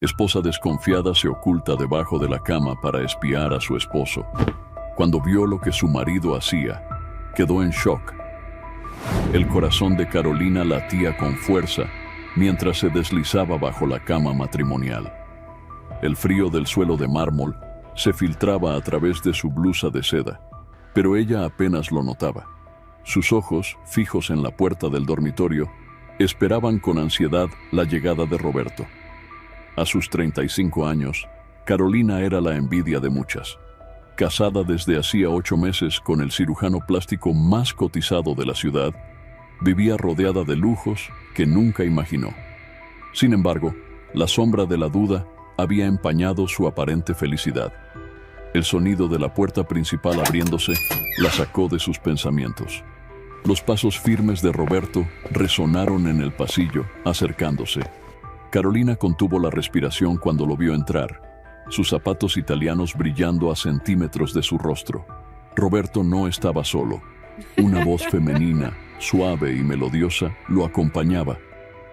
Esposa desconfiada se oculta debajo de la cama para espiar a su esposo. Cuando vio lo que su marido hacía, quedó en shock. El corazón de Carolina latía con fuerza mientras se deslizaba bajo la cama matrimonial. El frío del suelo de mármol se filtraba a través de su blusa de seda, pero ella apenas lo notaba. Sus ojos, fijos en la puerta del dormitorio, esperaban con ansiedad la llegada de Roberto. A sus 35 años, Carolina era la envidia de muchas. Casada desde hacía 8 meses con el cirujano plástico más cotizado de la ciudad, vivía rodeada de lujos que nunca imaginó. Sin embargo, la sombra de la duda había empañado su aparente felicidad. El sonido de la puerta principal abriéndose la sacó de sus pensamientos. Los pasos firmes de Roberto resonaron en el pasillo, acercándose. Carolina contuvo la respiración cuando lo vio entrar, sus zapatos italianos brillando a centímetros de su rostro. Roberto no estaba solo. Una voz femenina, suave y melodiosa, lo acompañaba.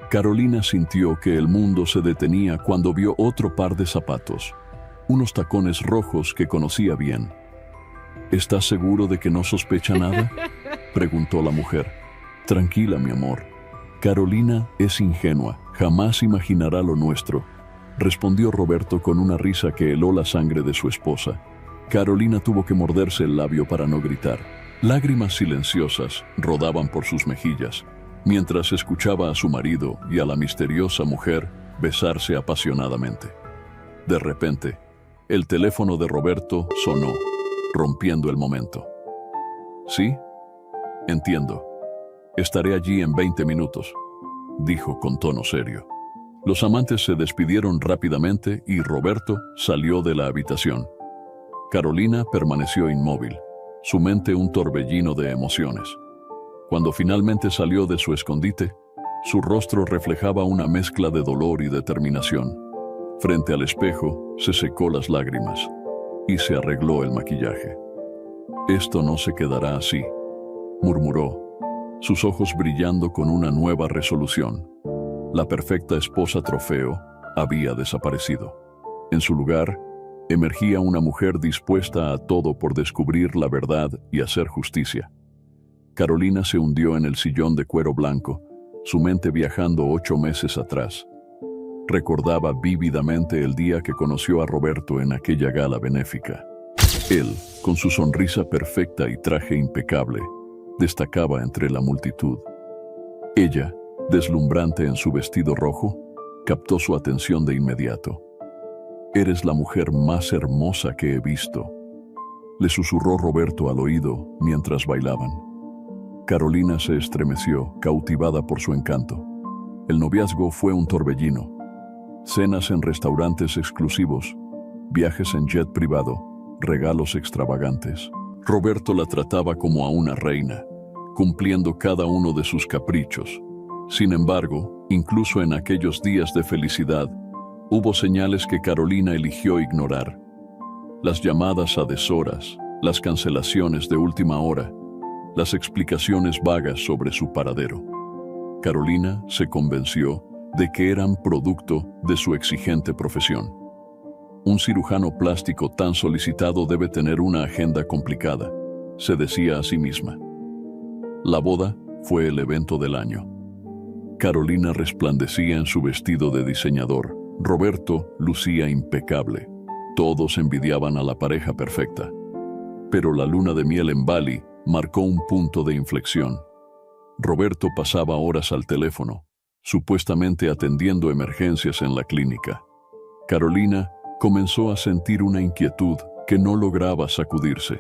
Carolina sintió que el mundo se detenía cuando vio otro par de zapatos, unos tacones rojos que conocía bien. ¿Estás seguro de que no sospecha nada?, preguntó la mujer. Tranquila, mi amor. Carolina es ingenua, jamás imaginará lo nuestro, respondió Roberto con una risa que heló la sangre de su esposa. Carolina tuvo que morderse el labio para no gritar. Lágrimas silenciosas rodaban por sus mejillas, mientras escuchaba a su marido y a la misteriosa mujer besarse apasionadamente. De repente, el teléfono de Roberto sonó, rompiendo el momento. ¿Sí? Entiendo. Estaré allí en 20 minutos, dijo con tono serio. Los amantes se despidieron rápidamente y Roberto salió de la habitación. Carolina permaneció inmóvil, su mente un torbellino de emociones. Cuando finalmente salió de su escondite, su rostro reflejaba una mezcla de dolor y determinación. Frente al espejo, se secó las lágrimas y se arregló el maquillaje. Esto no se quedará así, murmuró, sus ojos brillando con una nueva resolución. La perfecta esposa trofeo había desaparecido. En su lugar, emergía una mujer dispuesta a todo por descubrir la verdad y hacer justicia. Carolina se hundió en el sillón de cuero blanco, su mente viajando 8 meses atrás. Recordaba vívidamente el día que conoció a Roberto en aquella gala benéfica. Él, con su sonrisa perfecta y traje impecable, destacaba entre la multitud. Ella, deslumbrante en su vestido rojo, captó su atención de inmediato. «Eres la mujer más hermosa que he visto», le susurró Roberto al oído mientras bailaban. Carolina se estremeció, cautivada por su encanto. El noviazgo fue un torbellino. Cenas en restaurantes exclusivos, viajes en jet privado, regalos extravagantes. Roberto la trataba como a una reina, cumpliendo cada uno de sus caprichos. Sin embargo, incluso en aquellos días de felicidad, hubo señales que Carolina eligió ignorar. Las llamadas a deshoras, las cancelaciones de última hora, las explicaciones vagas sobre su paradero. Carolina se convenció de que eran producto de su exigente profesión. Un cirujano plástico tan solicitado debe tener una agenda complicada, se decía a sí misma. La boda fue el evento del año. Carolina resplandecía en su vestido de diseñador. Roberto lucía impecable. Todos envidiaban a la pareja perfecta. Pero la luna de miel en Bali marcó un punto de inflexión. Roberto pasaba horas al teléfono, supuestamente atendiendo emergencias en la clínica. Carolina comenzó a sentir una inquietud que no lograba sacudirse.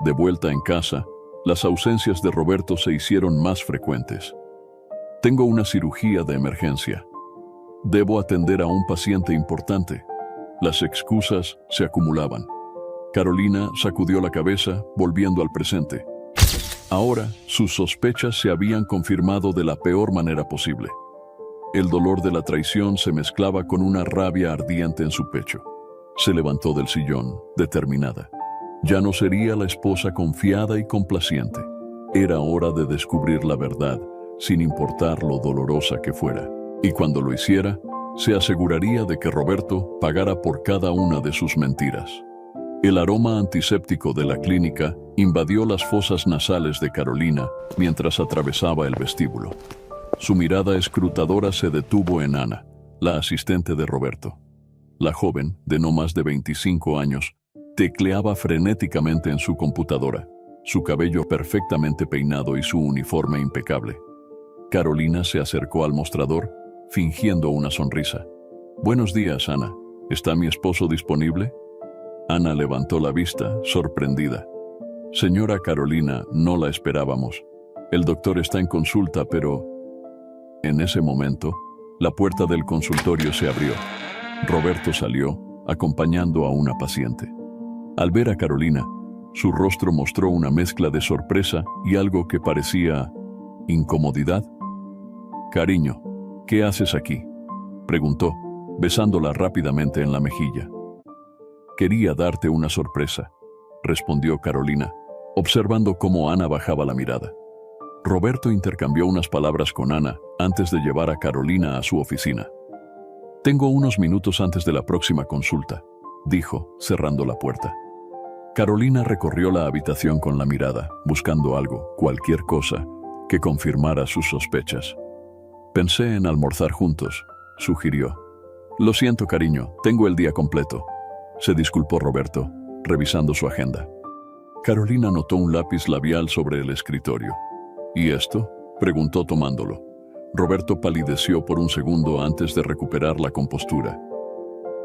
De vuelta en casa, las ausencias de Roberto se hicieron más frecuentes. «Tengo una cirugía de emergencia. Debo atender a un paciente importante». Las excusas se acumulaban. Carolina sacudió la cabeza, volviendo al presente. Ahora, sus sospechas se habían confirmado de la peor manera posible. El dolor de la traición se mezclaba con una rabia ardiente en su pecho. Se levantó del sillón, determinada. Ya no sería la esposa confiada y complaciente. Era hora de descubrir la verdad, sin importar lo dolorosa que fuera. Y cuando lo hiciera, se aseguraría de que Roberto pagara por cada una de sus mentiras. El aroma antiséptico de la clínica invadió las fosas nasales de Carolina mientras atravesaba el vestíbulo. Su mirada escrutadora se detuvo en Ana, la asistente de Roberto. La joven, de no más de 25 años, tecleaba frenéticamente en su computadora, su cabello perfectamente peinado y su uniforme impecable. Carolina se acercó al mostrador, fingiendo una sonrisa. «Buenos días, Ana. ¿Está mi esposo disponible?» Ana levantó la vista, sorprendida. «Señora Carolina, no la esperábamos. El doctor está en consulta, pero...» En ese momento, la puerta del consultorio se abrió. Roberto salió, acompañando a una paciente. Al ver a Carolina, su rostro mostró una mezcla de sorpresa y algo que parecía incomodidad. «Cariño, ¿qué haces aquí?», preguntó, besándola rápidamente en la mejilla. «Quería darte una sorpresa», respondió Carolina, observando cómo Ana bajaba la mirada. Roberto intercambió unas palabras con Ana antes de llevar a Carolina a su oficina. «Tengo unos minutos antes de la próxima consulta», dijo, cerrando la puerta. Carolina recorrió la habitación con la mirada, buscando algo, cualquier cosa, que confirmara sus sospechas. «Pensé en almorzar juntos», sugirió. «Lo siento, cariño, tengo el día completo», se disculpó Roberto, revisando su agenda. Carolina notó un lápiz labial sobre el escritorio. «¿Y esto?», preguntó tomándolo. Roberto palideció por un segundo antes de recuperar la compostura.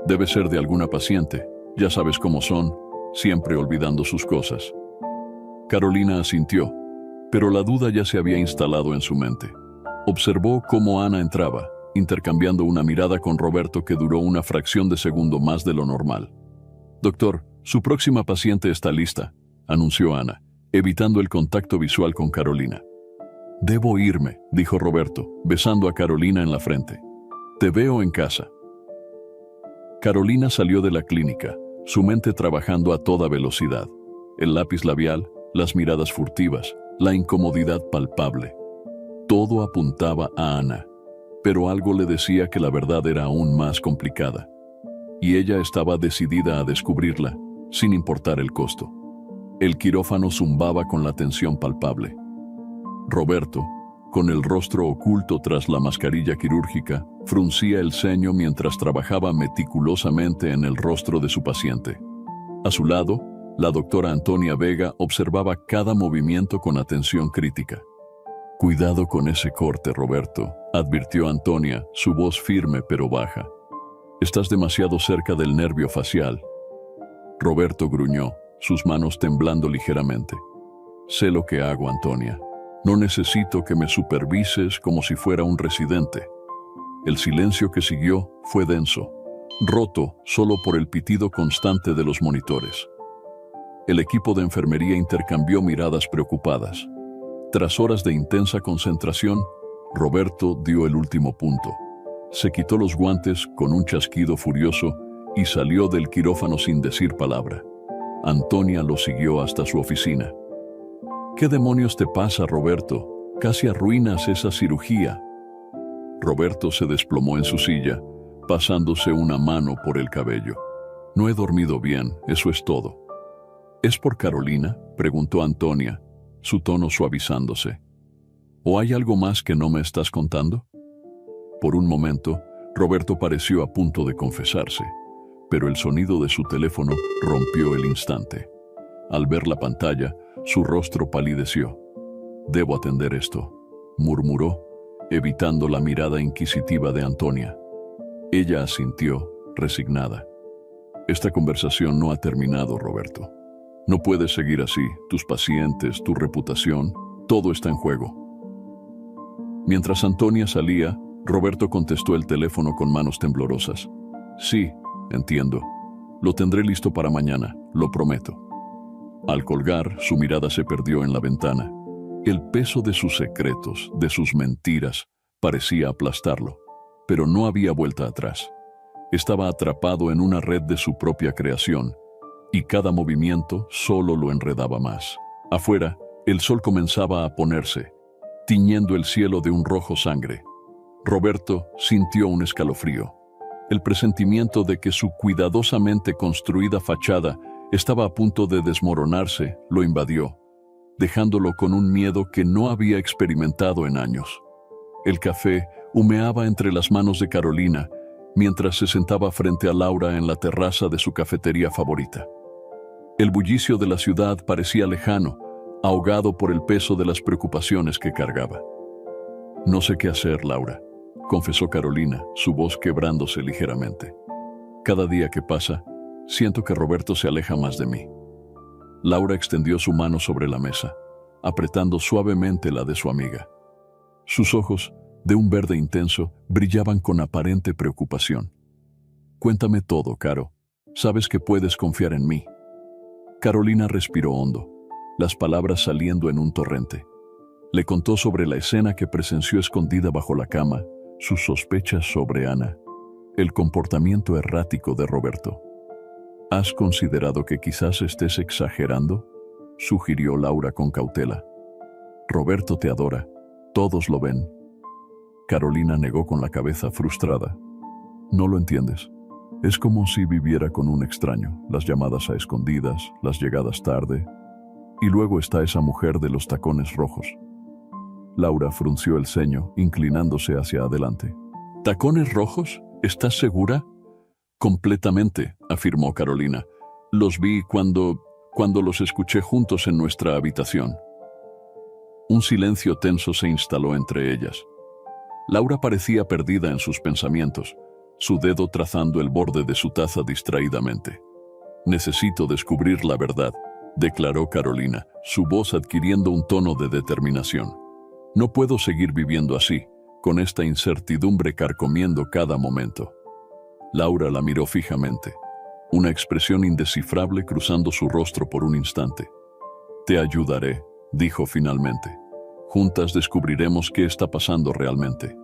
«Debe ser de alguna paciente, ya sabes cómo son, siempre olvidando sus cosas». Carolina asintió, pero la duda ya se había instalado en su mente. Observó cómo Ana entraba, intercambiando una mirada con Roberto que duró una fracción de segundo más de lo normal. «Doctor, su próxima paciente está lista», anunció Ana, evitando el contacto visual con Carolina. «Debo irme», dijo Roberto, besando a Carolina en la frente. «Te veo en casa». Carolina salió de la clínica, su mente trabajando a toda velocidad. El lápiz labial, las miradas furtivas, la incomodidad palpable. Todo apuntaba a Ana, pero algo le decía que la verdad era aún más complicada. Y ella estaba decidida a descubrirla, sin importar el costo. El quirófano zumbaba con la tensión palpable. Roberto, con el rostro oculto tras la mascarilla quirúrgica, fruncía el ceño mientras trabajaba meticulosamente en el rostro de su paciente. A su lado, la doctora Antonia Vega observaba cada movimiento con atención crítica. «Cuidado con ese corte, Roberto», advirtió Antonia, su voz firme pero baja. «Estás demasiado cerca del nervio facial». Roberto gruñó, sus manos temblando ligeramente. «Sé lo que hago, Antonia. No necesito que me supervises como si fuera un residente». El silencio que siguió fue denso, roto solo por el pitido constante de los monitores. El equipo de enfermería intercambió miradas preocupadas. Tras horas de intensa concentración, Roberto dio el último punto. Se quitó los guantes con un chasquido furioso y salió del quirófano sin decir palabra. Antonia lo siguió hasta su oficina. «¿Qué demonios te pasa, Roberto? Casi arruinas esa cirugía». Roberto se desplomó en su silla, pasándose una mano por el cabello. «No he dormido bien, eso es todo». «¿Es por Carolina?», preguntó Antonia, su tono suavizándose. «¿O hay algo más que no me estás contando?». Por un momento, Roberto pareció a punto de confesarse, pero el sonido de su teléfono rompió el instante. Al ver la pantalla, su rostro palideció. «Debo atender esto», murmuró, evitando la mirada inquisitiva de Antonia. Ella asintió, resignada. «Esta conversación no ha terminado, Roberto. No puedes seguir así, tus pacientes, tu reputación, todo está en juego». Mientras Antonia salía, Roberto contestó el teléfono con manos temblorosas. «Sí, entiendo. Lo tendré listo para mañana, lo prometo». Al colgar, su mirada se perdió en la ventana. El peso de sus secretos, de sus mentiras, parecía aplastarlo, pero no había vuelta atrás. Estaba atrapado en una red de su propia creación, y cada movimiento solo lo enredaba más. Afuera, el sol comenzaba a ponerse, tiñendo el cielo de un rojo sangre. Roberto sintió un escalofrío. El presentimiento de que su cuidadosamente construida fachada estaba a punto de desmoronarse lo invadió, dejándolo con un miedo que no había experimentado en años. El café humeaba entre las manos de Carolina mientras se sentaba frente a Laura en la terraza de su cafetería favorita. El bullicio de la ciudad parecía lejano, ahogado por el peso de las preocupaciones que cargaba. «No sé qué hacer, Laura», confesó Carolina, su voz quebrándose ligeramente. «Cada día que pasa, siento que Roberto se aleja más de mí». Laura extendió su mano sobre la mesa, apretando suavemente la de su amiga. Sus ojos, de un verde intenso, brillaban con aparente preocupación. «Cuéntame todo, Caro. Sabes que puedes confiar en mí». Carolina respiró hondo, las palabras saliendo en un torrente. Le contó sobre la escena que presenció escondida bajo la cama, sus sospechas sobre Ana, el comportamiento errático de Roberto. «¿Has considerado que quizás estés exagerando?», sugirió Laura con cautela. «Roberto te adora, todos lo ven». Carolina negó con la cabeza frustrada. «No lo entiendes. Es como si viviera con un extraño, las llamadas a escondidas, las llegadas tarde, y luego está esa mujer de los tacones rojos». Laura frunció el ceño, inclinándose hacia adelante. «¿Tacones rojos? ¿Estás segura?» «Completamente», afirmó Carolina. «Los vi cuando los escuché juntos en nuestra habitación». Un silencio tenso se instaló entre ellas. Laura parecía perdida en sus pensamientos, su dedo trazando el borde de su taza distraídamente. «Necesito descubrir la verdad», declaró Carolina, su voz adquiriendo un tono de determinación. «No puedo seguir viviendo así, con esta incertidumbre carcomiendo cada momento». Laura la miró fijamente, una expresión indescifrable cruzando su rostro por un instante. «Te ayudaré», dijo finalmente. «Juntas descubriremos qué está pasando realmente».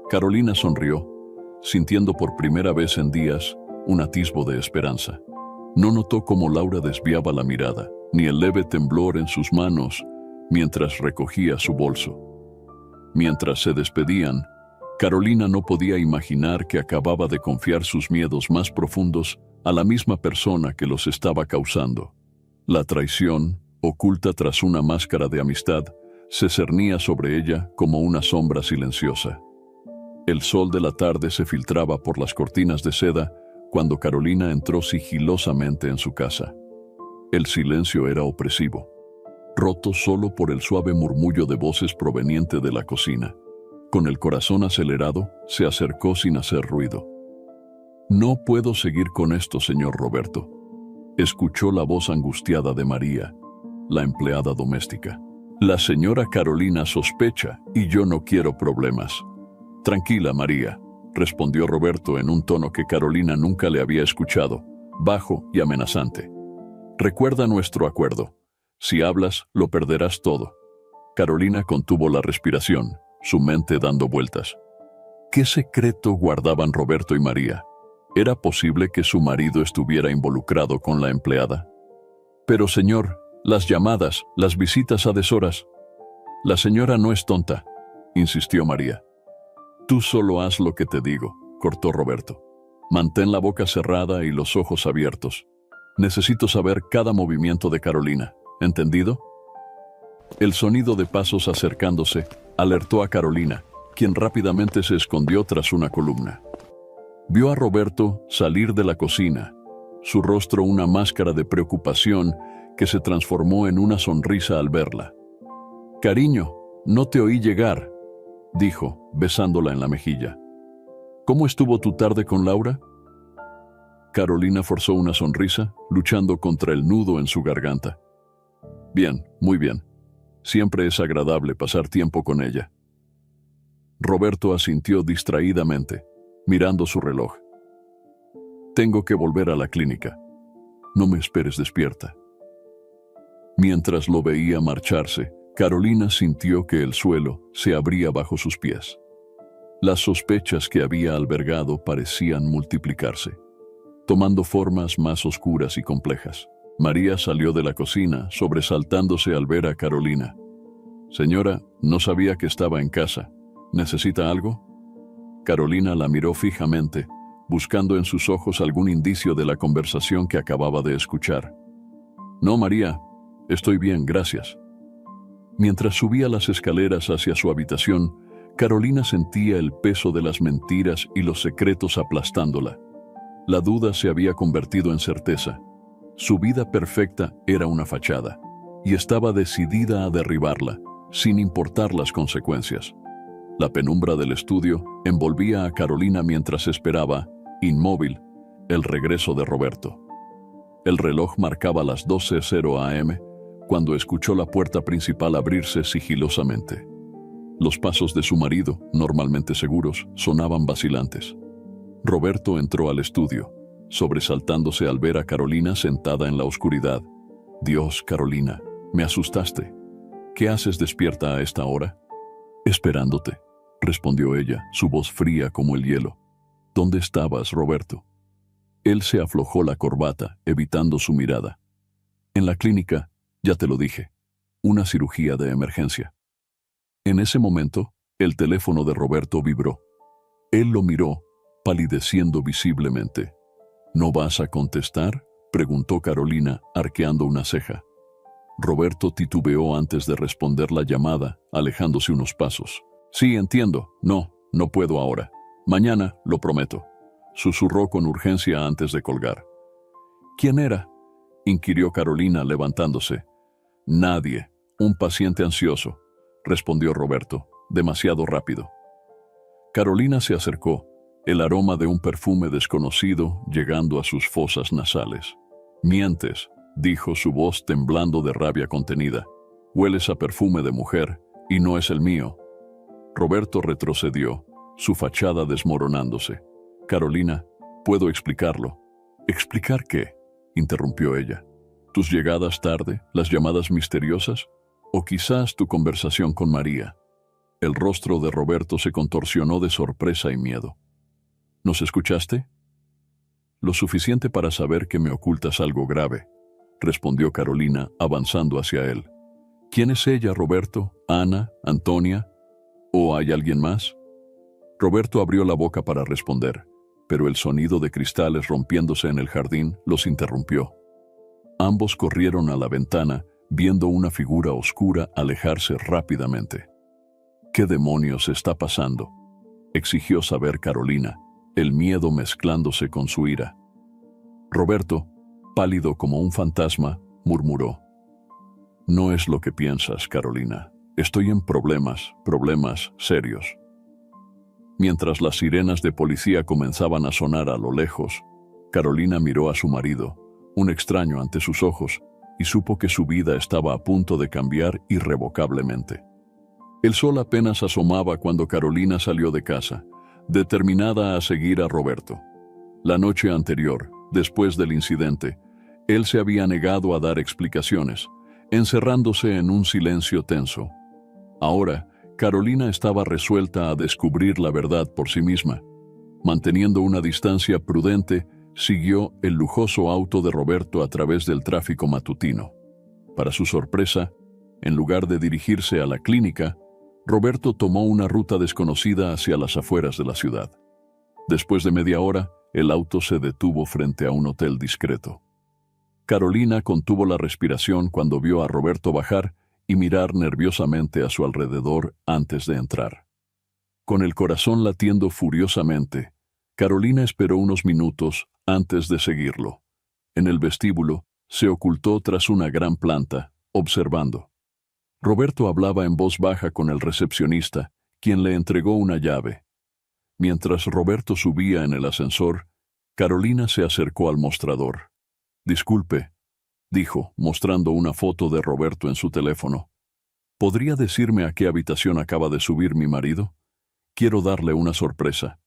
Carolina sonrió, sintiendo por primera vez en días un atisbo de esperanza. No notó cómo Laura desviaba la mirada, ni el leve temblor en sus manos mientras recogía su bolso. Mientras se despedían, Carolina no podía imaginar que acababa de confiar sus miedos más profundos a la misma persona que los estaba causando. La traición, oculta tras una máscara de amistad, se cernía sobre ella como una sombra silenciosa. El sol de la tarde se filtraba por las cortinas de seda cuando Carolina entró sigilosamente en su casa. El silencio era opresivo, roto solo por el suave murmullo de voces proveniente de la cocina. Con el corazón acelerado, se acercó sin hacer ruido. «No puedo seguir con esto, señor Roberto», escuchó la voz angustiada de María, la empleada doméstica. «La señora Carolina sospecha y yo no quiero problemas». «Tranquila, María», respondió Roberto en un tono que Carolina nunca le había escuchado, bajo y amenazante. «Recuerda nuestro acuerdo. Si hablas, lo perderás todo». Carolina contuvo la respiración, su mente dando vueltas. ¿Qué secreto guardaban Roberto y María? ¿Era posible que su marido estuviera involucrado con la empleada? «Pero señor, las llamadas, las visitas a deshoras». «La señora no es tonta», insistió María. «Tú solo haz lo que te digo», cortó Roberto. «Mantén la boca cerrada y los ojos abiertos. Necesito saber cada movimiento de Carolina. ¿Entendido?» El sonido de pasos acercándose alertó a Carolina, quien rápidamente se escondió tras una columna. Vio a Roberto salir de la cocina, su rostro una máscara de preocupación que se transformó en una sonrisa al verla. «Cariño, no te oí llegar», dijo, besándola en la mejilla. «¿Cómo estuvo tu tarde con Laura?» Carolina forzó una sonrisa, luchando contra el nudo en su garganta. «Bien, muy bien. Siempre es agradable pasar tiempo con ella». Roberto asintió distraídamente, mirando su reloj. «Tengo que volver a la clínica. No me esperes despierta». Mientras lo veía marcharse, Carolina sintió que el suelo se abría bajo sus pies. Las sospechas que había albergado parecían multiplicarse, tomando formas más oscuras y complejas. María salió de la cocina, sobresaltándose al ver a Carolina. «Señora, no sabía que estaba en casa. ¿Necesita algo?» Carolina la miró fijamente, buscando en sus ojos algún indicio de la conversación que acababa de escuchar. «No, María, estoy bien, gracias». Mientras subía las escaleras hacia su habitación, Carolina sentía el peso de las mentiras y los secretos aplastándola. La duda se había convertido en certeza. Su vida perfecta era una fachada, y estaba decidida a derribarla, sin importar las consecuencias. La penumbra del estudio envolvía a Carolina mientras esperaba, inmóvil, el regreso de Roberto. El reloj marcaba las 12:00 am cuando escuchó la puerta principal abrirse sigilosamente. Los pasos de su marido, normalmente seguros, sonaban vacilantes. Roberto entró al estudio, sobresaltándose al ver a Carolina sentada en la oscuridad. «Dios, Carolina, me asustaste. ¿Qué haces despierta a esta hora?» «Esperándote», respondió ella, su voz fría como el hielo. «¿Dónde estabas, Roberto?» Él se aflojó la corbata, evitando su mirada. «En la clínica, ya te lo dije. Una cirugía de emergencia». En ese momento, el teléfono de Roberto vibró. Él lo miró, palideciendo visiblemente. «¿No vas a contestar?», preguntó Carolina, arqueando una ceja. Roberto titubeó antes de responder la llamada, alejándose unos pasos. «Sí, entiendo. No puedo ahora. Mañana, lo prometo», susurró con urgencia antes de colgar. «¿Quién era?», inquirió Carolina levantándose. «Nadie. Un paciente ansioso», respondió Roberto, demasiado rápido. Carolina se acercó, el aroma de un perfume desconocido llegando a sus fosas nasales. «Mientes», dijo su voz temblando de rabia contenida. «Hueles a perfume de mujer, y no es el mío». Roberto retrocedió, su fachada desmoronándose. «Carolina, puedo explicarlo». «¿Explicar qué?», interrumpió ella. «¿Tus llegadas tarde, las llamadas misteriosas? ¿O quizás tu conversación con María?» El rostro de Roberto se contorsionó de sorpresa y miedo. «¿Nos escuchaste?» «Lo suficiente para saber que me ocultas algo grave», respondió Carolina, avanzando hacia él. «¿Quién es ella, Roberto? ¿Ana? ¿Antonia? ¿O hay alguien más?» Roberto abrió la boca para responder, pero el sonido de cristales rompiéndose en el jardín los interrumpió. Ambos corrieron a la ventana, viendo una figura oscura alejarse rápidamente. «¿Qué demonios está pasando?», exigió saber Carolina, el miedo mezclándose con su ira. Roberto, pálido como un fantasma, murmuró: «No es lo que piensas, Carolina. Estoy en problemas serios». Mientras las sirenas de policía comenzaban a sonar a lo lejos, Carolina miró a su marido, un extraño ante sus ojos, y supo que su vida estaba a punto de cambiar irrevocablemente. El sol apenas asomaba cuando Carolina salió de casa, determinada a seguir a Roberto. La noche anterior, después del incidente, él se había negado a dar explicaciones, encerrándose en un silencio tenso. Ahora, Carolina estaba resuelta a descubrir la verdad por sí misma. Manteniendo una distancia prudente, siguió el lujoso auto de Roberto a través del tráfico matutino. Para su sorpresa, en lugar de dirigirse a la clínica, Roberto tomó una ruta desconocida hacia las afueras de la ciudad. Después de media hora, el auto se detuvo frente a un hotel discreto. Carolina contuvo la respiración cuando vio a Roberto bajar y mirar nerviosamente a su alrededor antes de entrar. Con el corazón latiendo furiosamente, Carolina esperó unos minutos antes de seguirlo. En el vestíbulo, se ocultó tras una gran planta, observando. Roberto hablaba en voz baja con el recepcionista, quien le entregó una llave. Mientras Roberto subía en el ascensor, Carolina se acercó al mostrador. «Disculpe», dijo, mostrando una foto de Roberto en su teléfono. «¿Podría decirme a qué habitación acaba de subir mi marido? Quiero darle una sorpresa».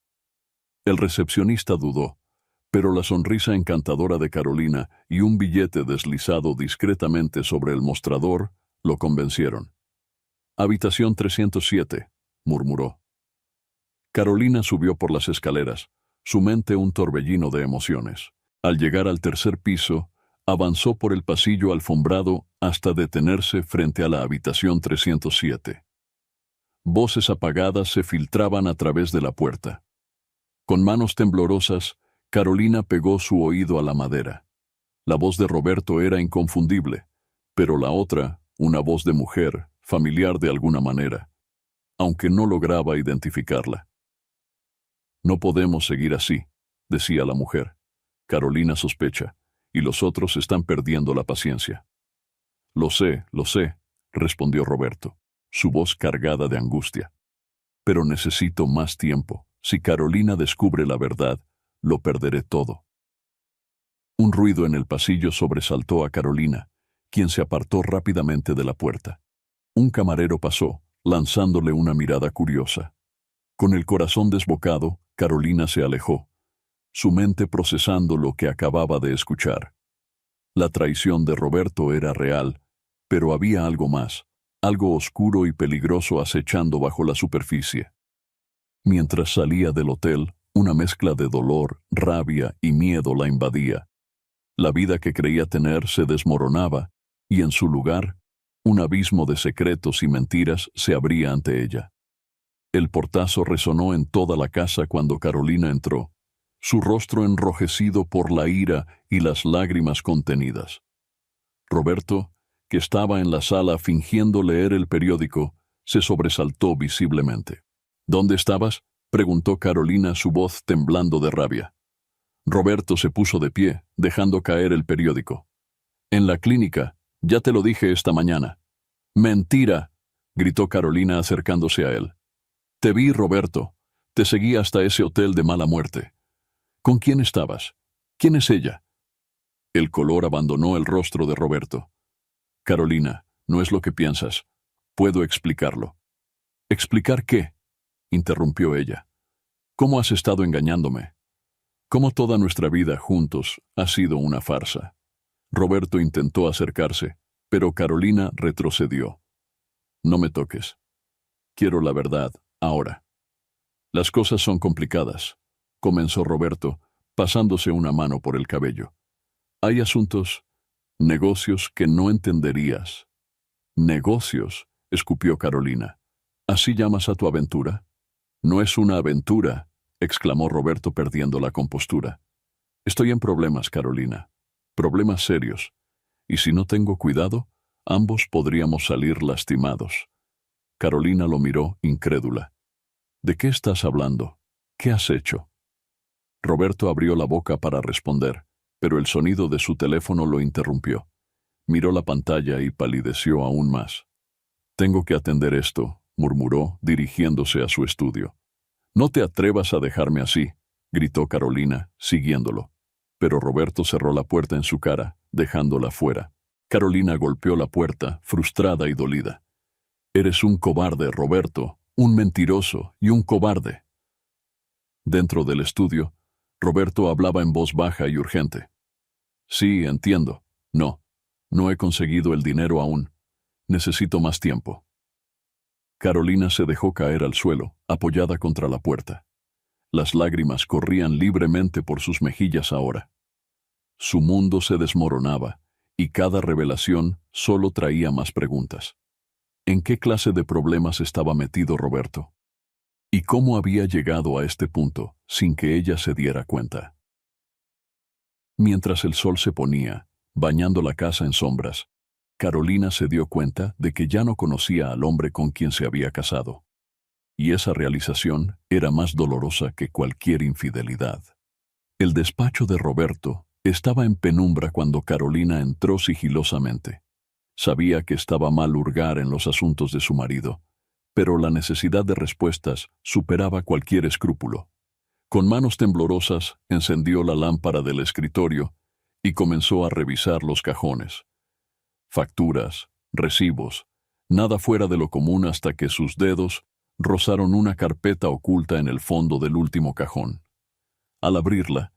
El recepcionista dudó, pero la sonrisa encantadora de Carolina y un billete deslizado discretamente sobre el mostrador lo convencieron. «Habitación 307», murmuró. Carolina subió por las escaleras, su mente un torbellino de emociones. Al llegar al tercer piso, avanzó por el pasillo alfombrado hasta detenerse frente a la habitación 307. Voces apagadas se filtraban a través de la puerta. Con manos temblorosas, Carolina pegó su oído a la madera. La voz de Roberto era inconfundible, pero la otra, una voz de mujer, familiar de alguna manera, aunque no lograba identificarla. No podemos seguir así, decía la mujer. Carolina sospecha, y los otros están perdiendo la paciencia. Lo sé, respondió Roberto, su voz cargada de angustia. Pero necesito más tiempo. Si Carolina descubre la verdad, lo perderé todo. Un ruido en el pasillo sobresaltó a Carolina, quien se apartó rápidamente de la puerta. Un camarero pasó, lanzándole una mirada curiosa. Con el corazón desbocado, Carolina se alejó, su mente procesando lo que acababa de escuchar. La traición de Roberto era real, pero había algo más, algo oscuro y peligroso acechando bajo la superficie. Mientras salía del hotel, una mezcla de dolor, rabia y miedo la invadía. La vida que creía tener se desmoronaba, y en su lugar, un abismo de secretos y mentiras se abría ante ella. El portazo resonó en toda la casa cuando Carolina entró, su rostro enrojecido por la ira y las lágrimas contenidas. Roberto, que estaba en la sala fingiendo leer el periódico, se sobresaltó visiblemente. ¿Dónde estabas?, preguntó Carolina, su voz temblando de rabia. Roberto se puso de pie, dejando caer el periódico. En la clínica, ya te lo dije esta mañana. ¡Mentira!, gritó Carolina acercándose a él. Te vi, Roberto. Te seguí hasta ese hotel de mala muerte. ¿Con quién estabas? ¿Quién es ella? El color abandonó el rostro de Roberto. Carolina, no es lo que piensas. Puedo explicarlo. ¿Explicar qué?, interrumpió ella. ¿Cómo has estado engañándome? ¿Cómo toda nuestra vida juntos ha sido una farsa? Roberto intentó acercarse, pero Carolina retrocedió. No me toques. Quiero la verdad, ahora. Las cosas son complicadas, comenzó Roberto, pasándose una mano por el cabello. Hay asuntos, negocios que no entenderías. ¿Negocios?, escupió Carolina. ¿Así llamas a tu aventura? No es una aventura, exclamó Roberto perdiendo la compostura. Estoy en problemas, Carolina. Problemas serios. Y si no tengo cuidado, ambos podríamos salir lastimados. Carolina lo miró, incrédula. ¿De qué estás hablando? ¿Qué has hecho? Roberto abrió la boca para responder, pero el sonido de su teléfono lo interrumpió. Miró la pantalla y palideció aún más. Tengo que atender esto, murmuró, dirigiéndose a su estudio. No te atrevas a dejarme así, gritó Carolina, siguiéndolo. Pero Roberto cerró la puerta en su cara, dejándola fuera. Carolina golpeó la puerta, frustrada y dolida. Eres un cobarde, Roberto, un mentiroso y un cobarde. Dentro del estudio, Roberto hablaba en voz baja y urgente. Sí, entiendo. No he conseguido el dinero aún. Necesito más tiempo. Carolina se dejó caer al suelo, apoyada contra la puerta. Las lágrimas corrían libremente por sus mejillas ahora. Su mundo se desmoronaba, y cada revelación solo traía más preguntas. ¿En qué clase de problemas estaba metido Roberto? ¿Y cómo había llegado a este punto sin que ella se diera cuenta? Mientras el sol se ponía, bañando la casa en sombras, Carolina se dio cuenta de que ya no conocía al hombre con quien se había casado. Y esa realización era más dolorosa que cualquier infidelidad. El despacho de Roberto estaba en penumbra cuando Carolina entró sigilosamente. Sabía que estaba mal hurgar en los asuntos de su marido, pero la necesidad de respuestas superaba cualquier escrúpulo. Con manos temblorosas encendió la lámpara del escritorio y comenzó a revisar los cajones. Facturas, recibos, nada fuera de lo común hasta que sus dedos rozaron una carpeta oculta en el fondo del último cajón. Al abrirla,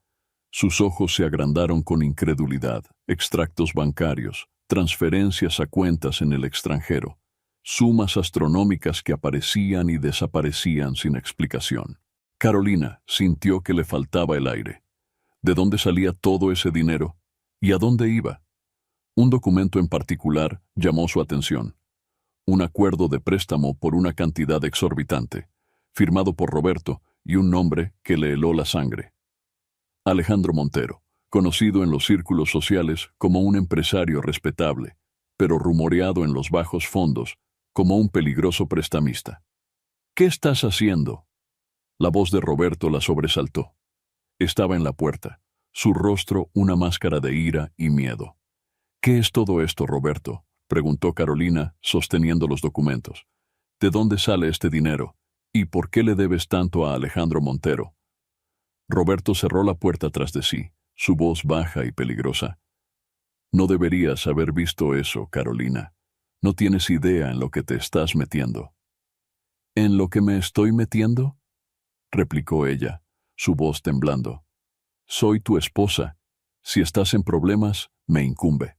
sus ojos se agrandaron con incredulidad. Extractos bancarios, transferencias a cuentas en el extranjero, sumas astronómicas que aparecían y desaparecían sin explicación. Carolina sintió que le faltaba el aire. ¿De dónde salía todo ese dinero? ¿Y a dónde iba? Un documento en particular llamó su atención. Un acuerdo de préstamo por una cantidad exorbitante, firmado por Roberto y un nombre que le heló la sangre. Alejandro Montero, conocido en los círculos sociales como un empresario respetable, pero rumoreado en los bajos fondos como un peligroso prestamista. ¿Qué estás haciendo? La voz de Roberto la sobresaltó. Estaba en la puerta, su rostro una máscara de ira y miedo. ¿Qué es todo esto, Roberto?, preguntó Carolina, sosteniendo los documentos. ¿De dónde sale este dinero? ¿Y por qué le debes tanto a Alejandro Montero? Roberto cerró la puerta tras de sí, su voz baja y peligrosa. No deberías haber visto eso, Carolina. No tienes idea en lo que te estás metiendo. ¿En lo que me estoy metiendo?, replicó ella, su voz temblando. Soy tu esposa. Si estás en problemas, me incumbe.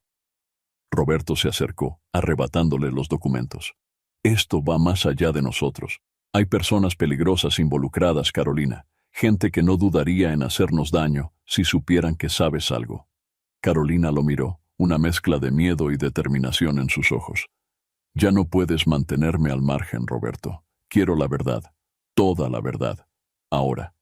Roberto se acercó, arrebatándole los documentos. Esto va más allá de nosotros. Hay personas peligrosas involucradas, Carolina. Gente que no dudaría en hacernos daño si supieran que sabes algo. Carolina lo miró, una mezcla de miedo y determinación en sus ojos. Ya no puedes mantenerme al margen, Roberto. Quiero la verdad, toda la verdad, ahora.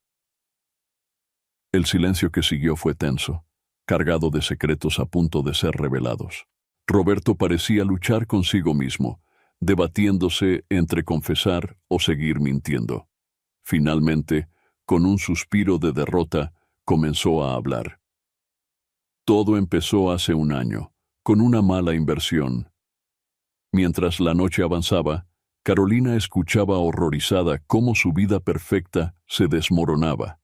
El silencio que siguió fue tenso, cargado de secretos a punto de ser revelados. Roberto parecía luchar consigo mismo, debatiéndose entre confesar o seguir mintiendo. Finalmente, con un suspiro de derrota, comenzó a hablar. Todo empezó hace un año, con una mala inversión. Mientras la noche avanzaba, Carolina escuchaba horrorizada cómo su vida perfecta se desmoronaba,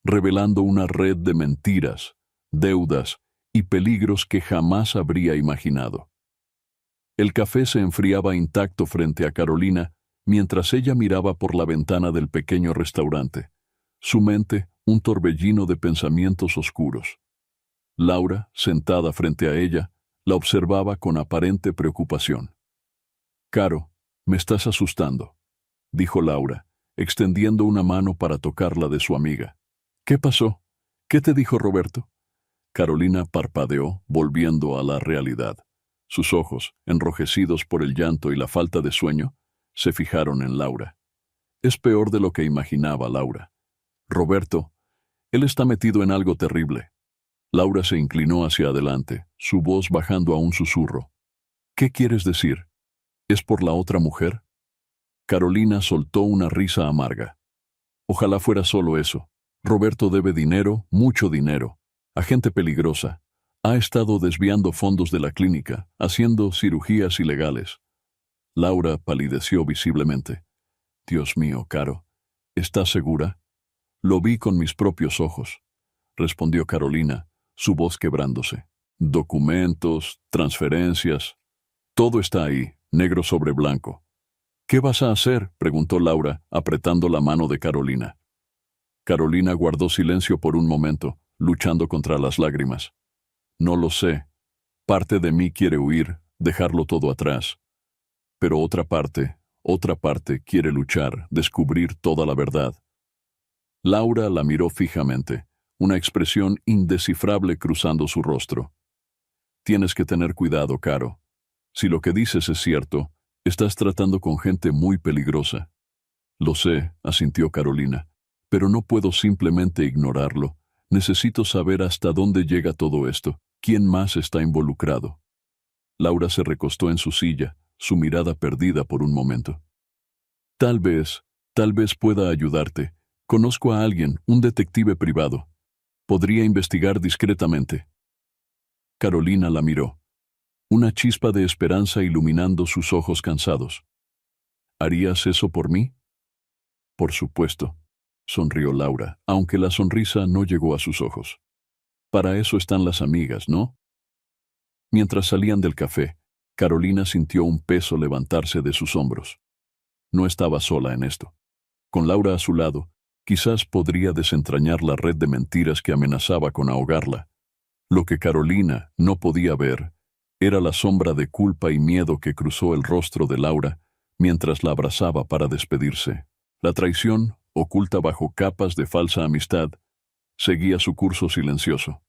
revelando una red de mentiras, deudas y peligros que jamás habría imaginado. El café se enfriaba intacto frente a Carolina mientras ella miraba por la ventana del pequeño restaurante, su mente un torbellino de pensamientos oscuros. Laura, sentada frente a ella, la observaba con aparente preocupación. «Caro, me estás asustando», dijo Laura, extendiendo una mano para tocarla de su amiga. «¿Qué pasó? ¿Qué te dijo Roberto?» Carolina parpadeó, volviendo a la realidad. Sus ojos, enrojecidos por el llanto y la falta de sueño, se fijaron en Laura. Es peor de lo que imaginaba Laura. «Roberto, él está metido en algo terrible». Laura se inclinó hacia adelante, su voz bajando a un susurro. «¿Qué quieres decir? ¿Es por la otra mujer?» Carolina soltó una risa amarga. «Ojalá fuera solo eso. Roberto debe dinero, mucho dinero, a gente peligrosa. Ha estado desviando fondos de la clínica, haciendo cirugías ilegales». Laura palideció visiblemente. «Dios mío, Caro, ¿estás segura?» «Lo vi con mis propios ojos», respondió Carolina, su voz quebrándose. «Documentos, transferencias, todo está ahí, negro sobre blanco». «¿Qué vas a hacer?», preguntó Laura, apretando la mano de Carolina. Carolina guardó silencio por un momento, luchando contra las lágrimas. «No lo sé. Parte de mí quiere huir, dejarlo todo atrás. Pero otra parte quiere luchar, descubrir toda la verdad». Laura la miró fijamente, una expresión indescifrable cruzando su rostro. «Tienes que tener cuidado, Caro. Si lo que dices es cierto, estás tratando con gente muy peligrosa». «Lo sé», asintió Carolina, «pero no puedo simplemente ignorarlo. Necesito saber hasta dónde llega todo esto. ¿Quién más está involucrado?» Laura se recostó en su silla, su mirada perdida por un momento. Tal vez pueda ayudarte. Conozco a alguien, un detective privado. Podría investigar discretamente». Carolina la miró, una chispa de esperanza iluminando sus ojos cansados. «¿Harías eso por mí?» «Por supuesto», sonrió Laura, aunque la sonrisa no llegó a sus ojos. «Para eso están las amigas, ¿no?». Mientras salían del café, Carolina sintió un peso levantarse de sus hombros. No estaba sola en esto. Con Laura a su lado, quizás podría desentrañar la red de mentiras que amenazaba con ahogarla. Lo que Carolina no podía ver era la sombra de culpa y miedo que cruzó el rostro de Laura mientras la abrazaba para despedirse. La traición, oculta bajo capas de falsa amistad, seguía su curso silencioso.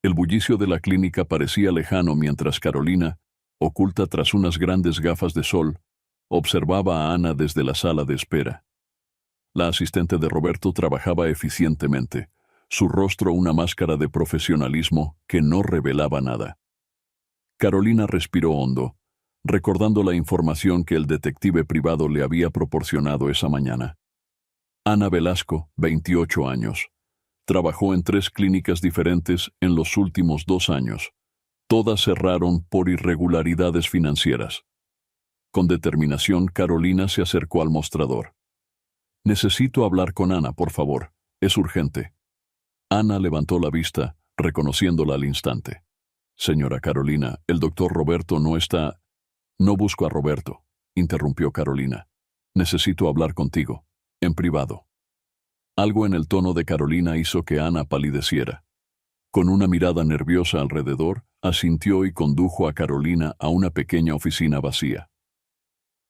El bullicio de la clínica parecía lejano mientras Carolina, oculta tras unas grandes gafas de sol, observaba a Ana desde la sala de espera. La asistente de Roberto trabajaba eficientemente, su rostro una máscara de profesionalismo que no revelaba nada. Carolina respiró hondo, recordando la información que el detective privado le había proporcionado esa mañana. Ana Velasco, 28 años. Trabajó en 3 clínicas diferentes en los últimos 2 años. Todas cerraron por irregularidades financieras. Con determinación, Carolina se acercó al mostrador. «Necesito hablar con Ana, por favor. Es urgente». Ana levantó la vista, reconociéndola al instante. «Señora Carolina, el doctor Roberto no está...» «No busco a Roberto», interrumpió Carolina. «Necesito hablar contigo, en privado». Algo en el tono de Carolina hizo que Ana palideciera. Con una mirada nerviosa alrededor, asintió y condujo a Carolina a una pequeña oficina vacía.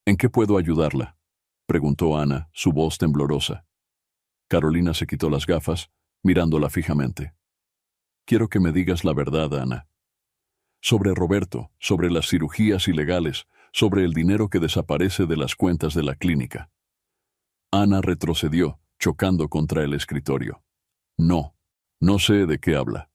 «¿En qué puedo ayudarla?», preguntó Ana, su voz temblorosa. Carolina se quitó las gafas, mirándola fijamente. «Quiero que me digas la verdad, Ana. Sobre Roberto, sobre las cirugías ilegales, sobre el dinero que desaparece de las cuentas de la clínica». Ana retrocedió, chocando contra el escritorio. No sé de qué habla».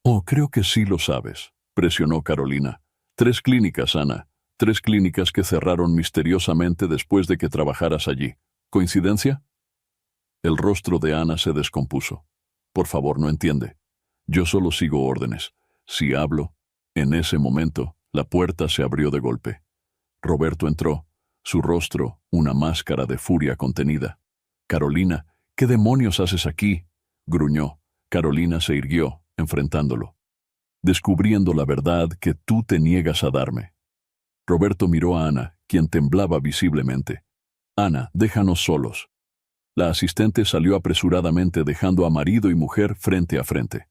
«Oh, creo que sí lo sabes», presionó Carolina. 3 clínicas, Ana. 3 clínicas que cerraron misteriosamente después de que trabajaras allí. ¿Coincidencia?» El rostro de Ana se descompuso. «Por favor, no entiende. Yo solo sigo órdenes. Si hablo...» En ese momento, la puerta se abrió de golpe. Roberto entró, su rostro una máscara de furia contenida. «Carolina, ¿qué demonios haces aquí?», gruñó. Carolina se irguió, enfrentándolo. «Descubriendo la verdad que tú te niegas a darme». Roberto miró a Ana, quien temblaba visiblemente. «Ana, déjanos solos». La asistente salió apresuradamente dejando a marido y mujer frente a frente.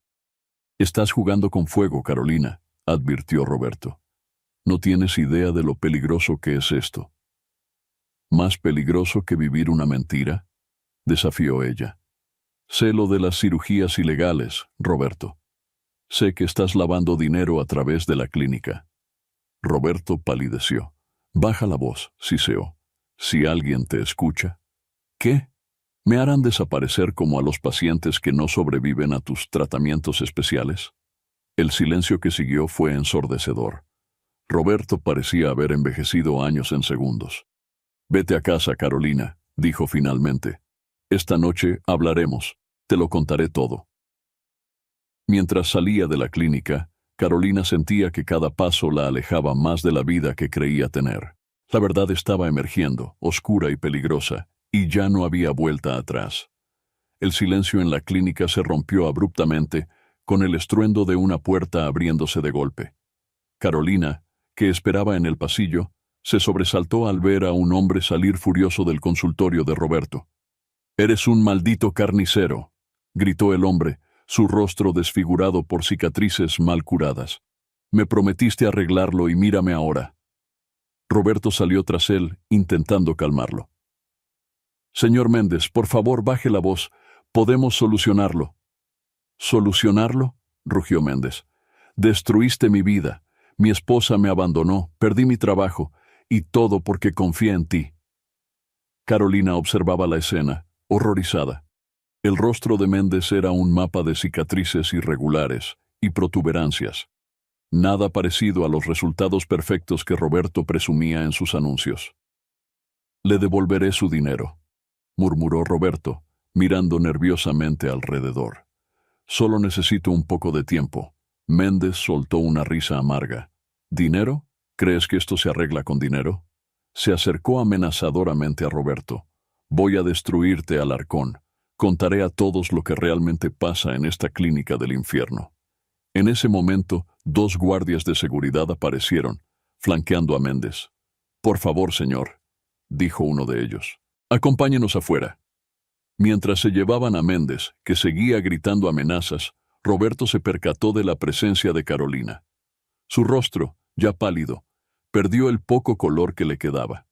«Estás jugando con fuego, Carolina», advirtió Roberto. «No tienes idea de lo peligroso que es esto». «¿Más peligroso que vivir una mentira?», desafió ella. «Sé lo de las cirugías ilegales, Roberto. Sé que estás lavando dinero a través de la clínica». Roberto palideció. «Baja la voz», siseó. «Si alguien te escucha». «¿Qué? ¿Me harán desaparecer como a los pacientes que no sobreviven a tus tratamientos especiales?». El silencio que siguió fue ensordecedor. Roberto parecía haber envejecido años en segundos. «Vete a casa, Carolina», dijo finalmente. «Esta noche hablaremos. Te lo contaré todo». Mientras salía de la clínica, Carolina sentía que cada paso la alejaba más de la vida que creía tener. La verdad estaba emergiendo, oscura y peligrosa, y ya no había vuelta atrás. El silencio en la clínica se rompió abruptamente, con el estruendo de una puerta abriéndose de golpe. Carolina, que esperaba en el pasillo, se sobresaltó al ver a un hombre salir furioso del consultorio de Roberto. «Eres un maldito carnicero», gritó el hombre, su rostro desfigurado por cicatrices mal curadas. «Me prometiste arreglarlo y mírame ahora». Roberto salió tras él, intentando calmarlo. «Señor Méndez, por favor, baje la voz. Podemos solucionarlo». «¿Solucionarlo?», rugió Méndez. «Destruiste mi vida. Mi esposa me abandonó, perdí mi trabajo, y todo porque confié en ti». Carolina observaba la escena, horrorizada. El rostro de Méndez era un mapa de cicatrices irregulares y protuberancias. Nada parecido a los resultados perfectos que Roberto presumía en sus anuncios. «Le devolveré su dinero», murmuró Roberto, mirando nerviosamente alrededor. «Solo necesito un poco de tiempo». Méndez soltó una risa amarga. «¿Dinero? ¿Crees que esto se arregla con dinero?». Se acercó amenazadoramente a Roberto. «Voy a destruirte, Alarcón. Contaré a todos lo que realmente pasa en esta clínica del infierno». En ese momento, 2 guardias de seguridad aparecieron, flanqueando a Méndez. «Por favor, señor», dijo uno de ellos. «Acompáñenos afuera». Mientras se llevaban a Méndez, que seguía gritando amenazas, Roberto se percató de la presencia de Carolina. Su rostro, ya pálido, perdió el poco color que le quedaba.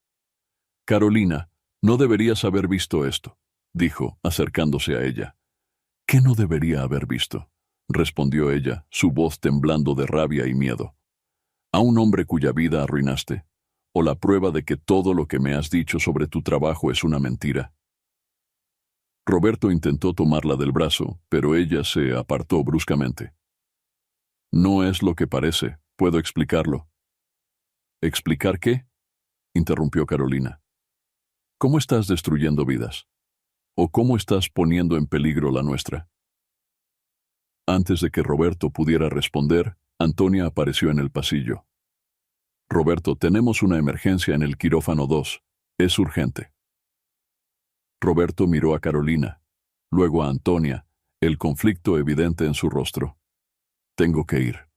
«Carolina, no deberías haber visto esto», dijo, acercándose a ella. «¿Qué no debería haber visto?», respondió ella, su voz temblando de rabia y miedo. «¿A un hombre cuya vida arruinaste? ¿O la prueba de que todo lo que me has dicho sobre tu trabajo es una mentira?». Roberto intentó tomarla del brazo, pero ella se apartó bruscamente. No es lo que parece, puedo explicarlo. ¿Explicar qué? Interrumpió Carolina. ¿Cómo estás destruyendo vidas? ¿O cómo estás poniendo en peligro la nuestra? Antes de que Roberto pudiera responder, Antonia apareció en el pasillo. Roberto, tenemos una emergencia en el quirófano 2. Es urgente. Roberto miró a Carolina, luego a Antonia, el conflicto evidente en su rostro. Tengo que ir,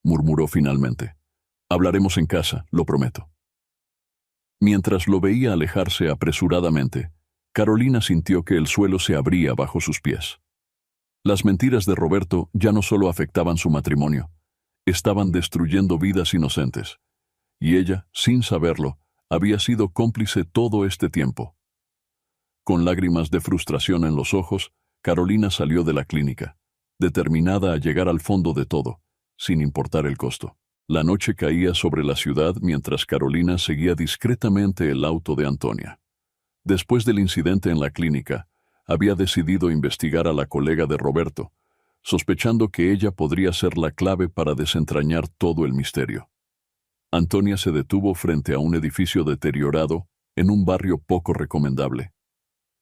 murmuró finalmente. Hablaremos en casa, lo prometo. Mientras lo veía alejarse apresuradamente, Carolina sintió que el suelo se abría bajo sus pies. Las mentiras de Roberto ya no solo afectaban su matrimonio, estaban destruyendo vidas inocentes. Y ella, sin saberlo, había sido cómplice todo este tiempo. Con lágrimas de frustración en los ojos, Carolina salió de la clínica, determinada a llegar al fondo de todo, sin importar el costo. La noche caía sobre la ciudad mientras Carolina seguía discretamente el auto de Antonia. Después del incidente en la clínica, había decidido investigar a la colega de Roberto, sospechando que ella podría ser la clave para desentrañar todo el misterio. Antonia se detuvo frente a un edificio deteriorado en un barrio poco recomendable.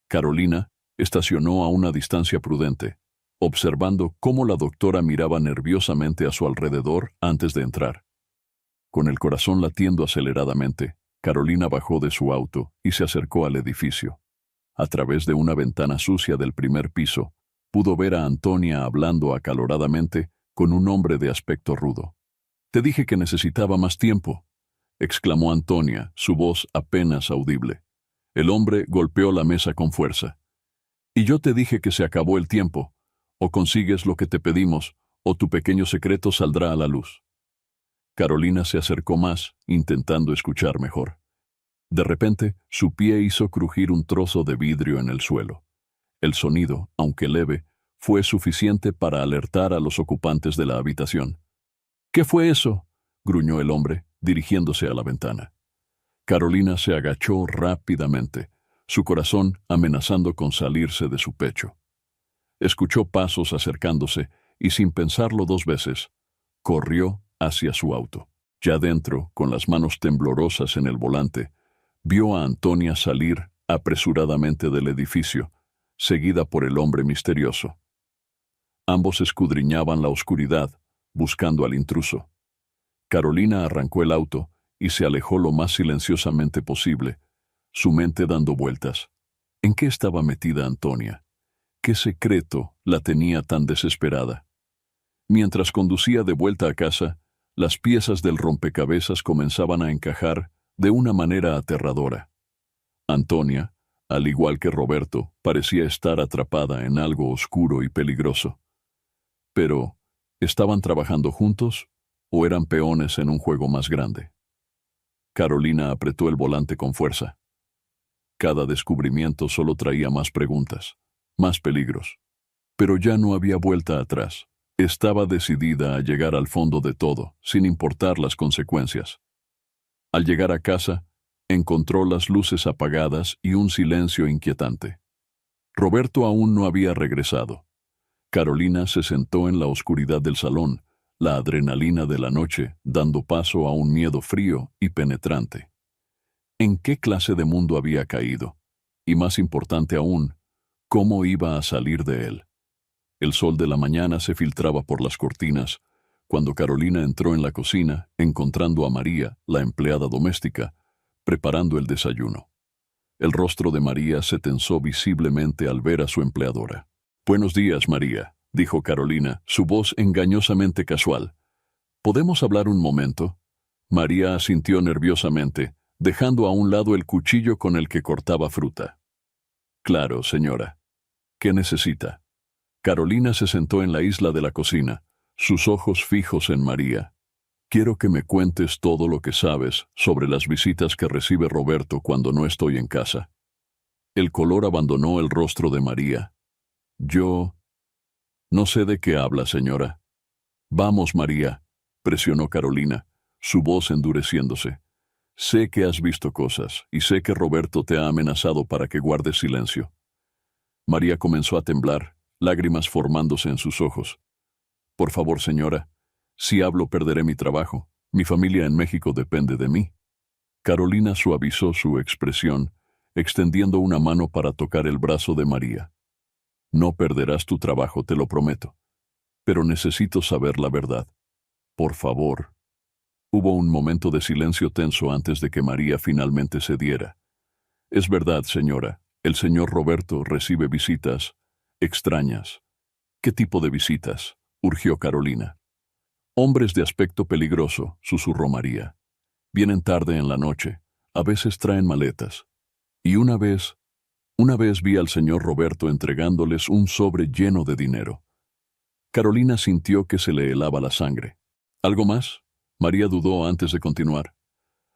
Carolina estacionó a una distancia prudente, observando cómo la doctora miraba nerviosamente a su alrededor antes de entrar. Con el corazón latiendo aceleradamente, Carolina bajó de su auto y se acercó al edificio. A través de una ventana sucia del primer piso, pudo ver a Antonia hablando acaloradamente con un hombre de aspecto rudo. «Te dije que necesitaba más tiempo», exclamó Antonia, su voz apenas audible. El hombre golpeó la mesa con fuerza. «Y yo te dije que se acabó el tiempo. O consigues lo que te pedimos, o tu pequeño secreto saldrá a la luz». Carolina se acercó más, intentando escuchar mejor. De repente, su pie hizo crujir un trozo de vidrio en el suelo. El sonido, aunque leve, fue suficiente para alertar a los ocupantes de la habitación. «¿Qué fue eso?», gruñó el hombre, dirigiéndose a la ventana. Carolina se agachó rápidamente, su corazón amenazando con salirse de su pecho. Escuchó pasos acercándose y, sin pensarlo dos veces, corrió hacia su auto. Ya dentro, con las manos temblorosas en el volante, vio a Antonia salir apresuradamente del edificio, seguida por el hombre misterioso. Ambos escudriñaban la oscuridad, buscando al intruso. Carolina arrancó el auto y se alejó lo más silenciosamente posible, su mente dando vueltas. ¿En qué estaba metida Antonia? ¿Qué secreto la tenía tan desesperada? Mientras conducía de vuelta a casa, las piezas del rompecabezas comenzaban a encajar de una manera aterradora. Antonia, al igual que Roberto, parecía estar atrapada en algo oscuro y peligroso. Pero, ¿estaban trabajando juntos o eran peones en un juego más grande? Carolina apretó el volante con fuerza. Cada descubrimiento solo traía más preguntas, más peligros. Pero ya no había vuelta atrás. Estaba decidida a llegar al fondo de todo, sin importar las consecuencias. Al llegar a casa, encontró las luces apagadas y un silencio inquietante. Roberto aún no había regresado. Carolina se sentó en la oscuridad del salón, la adrenalina de la noche dando paso a un miedo frío y penetrante. ¿En qué clase de mundo había caído? Y más importante aún, ¿cómo iba a salir de él? El sol de la mañana se filtraba por las cortinas, cuando Carolina entró en la cocina, encontrando a María, la empleada doméstica, preparando el desayuno. El rostro de María se tensó visiblemente al ver a su empleadora. «Buenos días, María», dijo Carolina, su voz engañosamente casual. «¿Podemos hablar un momento?» María asintió nerviosamente, dejando a un lado el cuchillo con el que cortaba fruta. «Claro, señora. ¿Qué necesita?» Carolina se sentó en la isla de la cocina, sus ojos fijos en María. «Quiero que me cuentes todo lo que sabes sobre las visitas que recibe Roberto cuando no estoy en casa». El color abandonó el rostro de María. «Yo... no sé de qué habla, señora». «Vamos, María», presionó Carolina, su voz endureciéndose. «Sé que has visto cosas y sé que Roberto te ha amenazado para que guardes silencio». María comenzó a temblar, lágrimas formándose en sus ojos. Por favor, señora, si hablo perderé mi trabajo. Mi familia en México depende de mí. Carolina suavizó su expresión, extendiendo una mano para tocar el brazo de María. No perderás tu trabajo, te lo prometo. Pero necesito saber la verdad. Por favor. Hubo un momento de silencio tenso antes de que María finalmente cediera. Es verdad, señora, el señor Roberto recibe visitas extrañas. ¿Qué tipo de visitas?, urgió Carolina. Hombres de aspecto peligroso, susurró María. Vienen tarde en la noche, a veces traen maletas. Y una vez vi al señor Roberto entregándoles un sobre lleno de dinero. Carolina sintió que se le helaba la sangre. ¿Algo más? María dudó antes de continuar.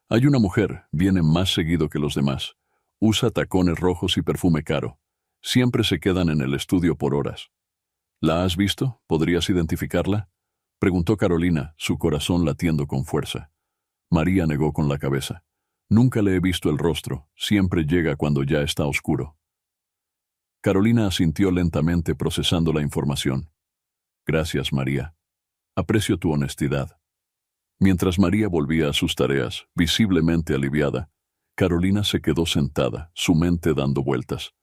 Hay una mujer, viene más seguido que los demás. Usa tacones rojos y perfume caro. Siempre se quedan en el estudio por horas. ¿La has visto? ¿Podrías identificarla?, preguntó Carolina, su corazón latiendo con fuerza. María negó con la cabeza. Nunca le he visto el rostro, siempre llega cuando ya está oscuro. Carolina asintió lentamente procesando la información. Gracias, María. Aprecio tu honestidad. Mientras María volvía a sus tareas, visiblemente aliviada, Carolina se quedó sentada, su mente dando vueltas.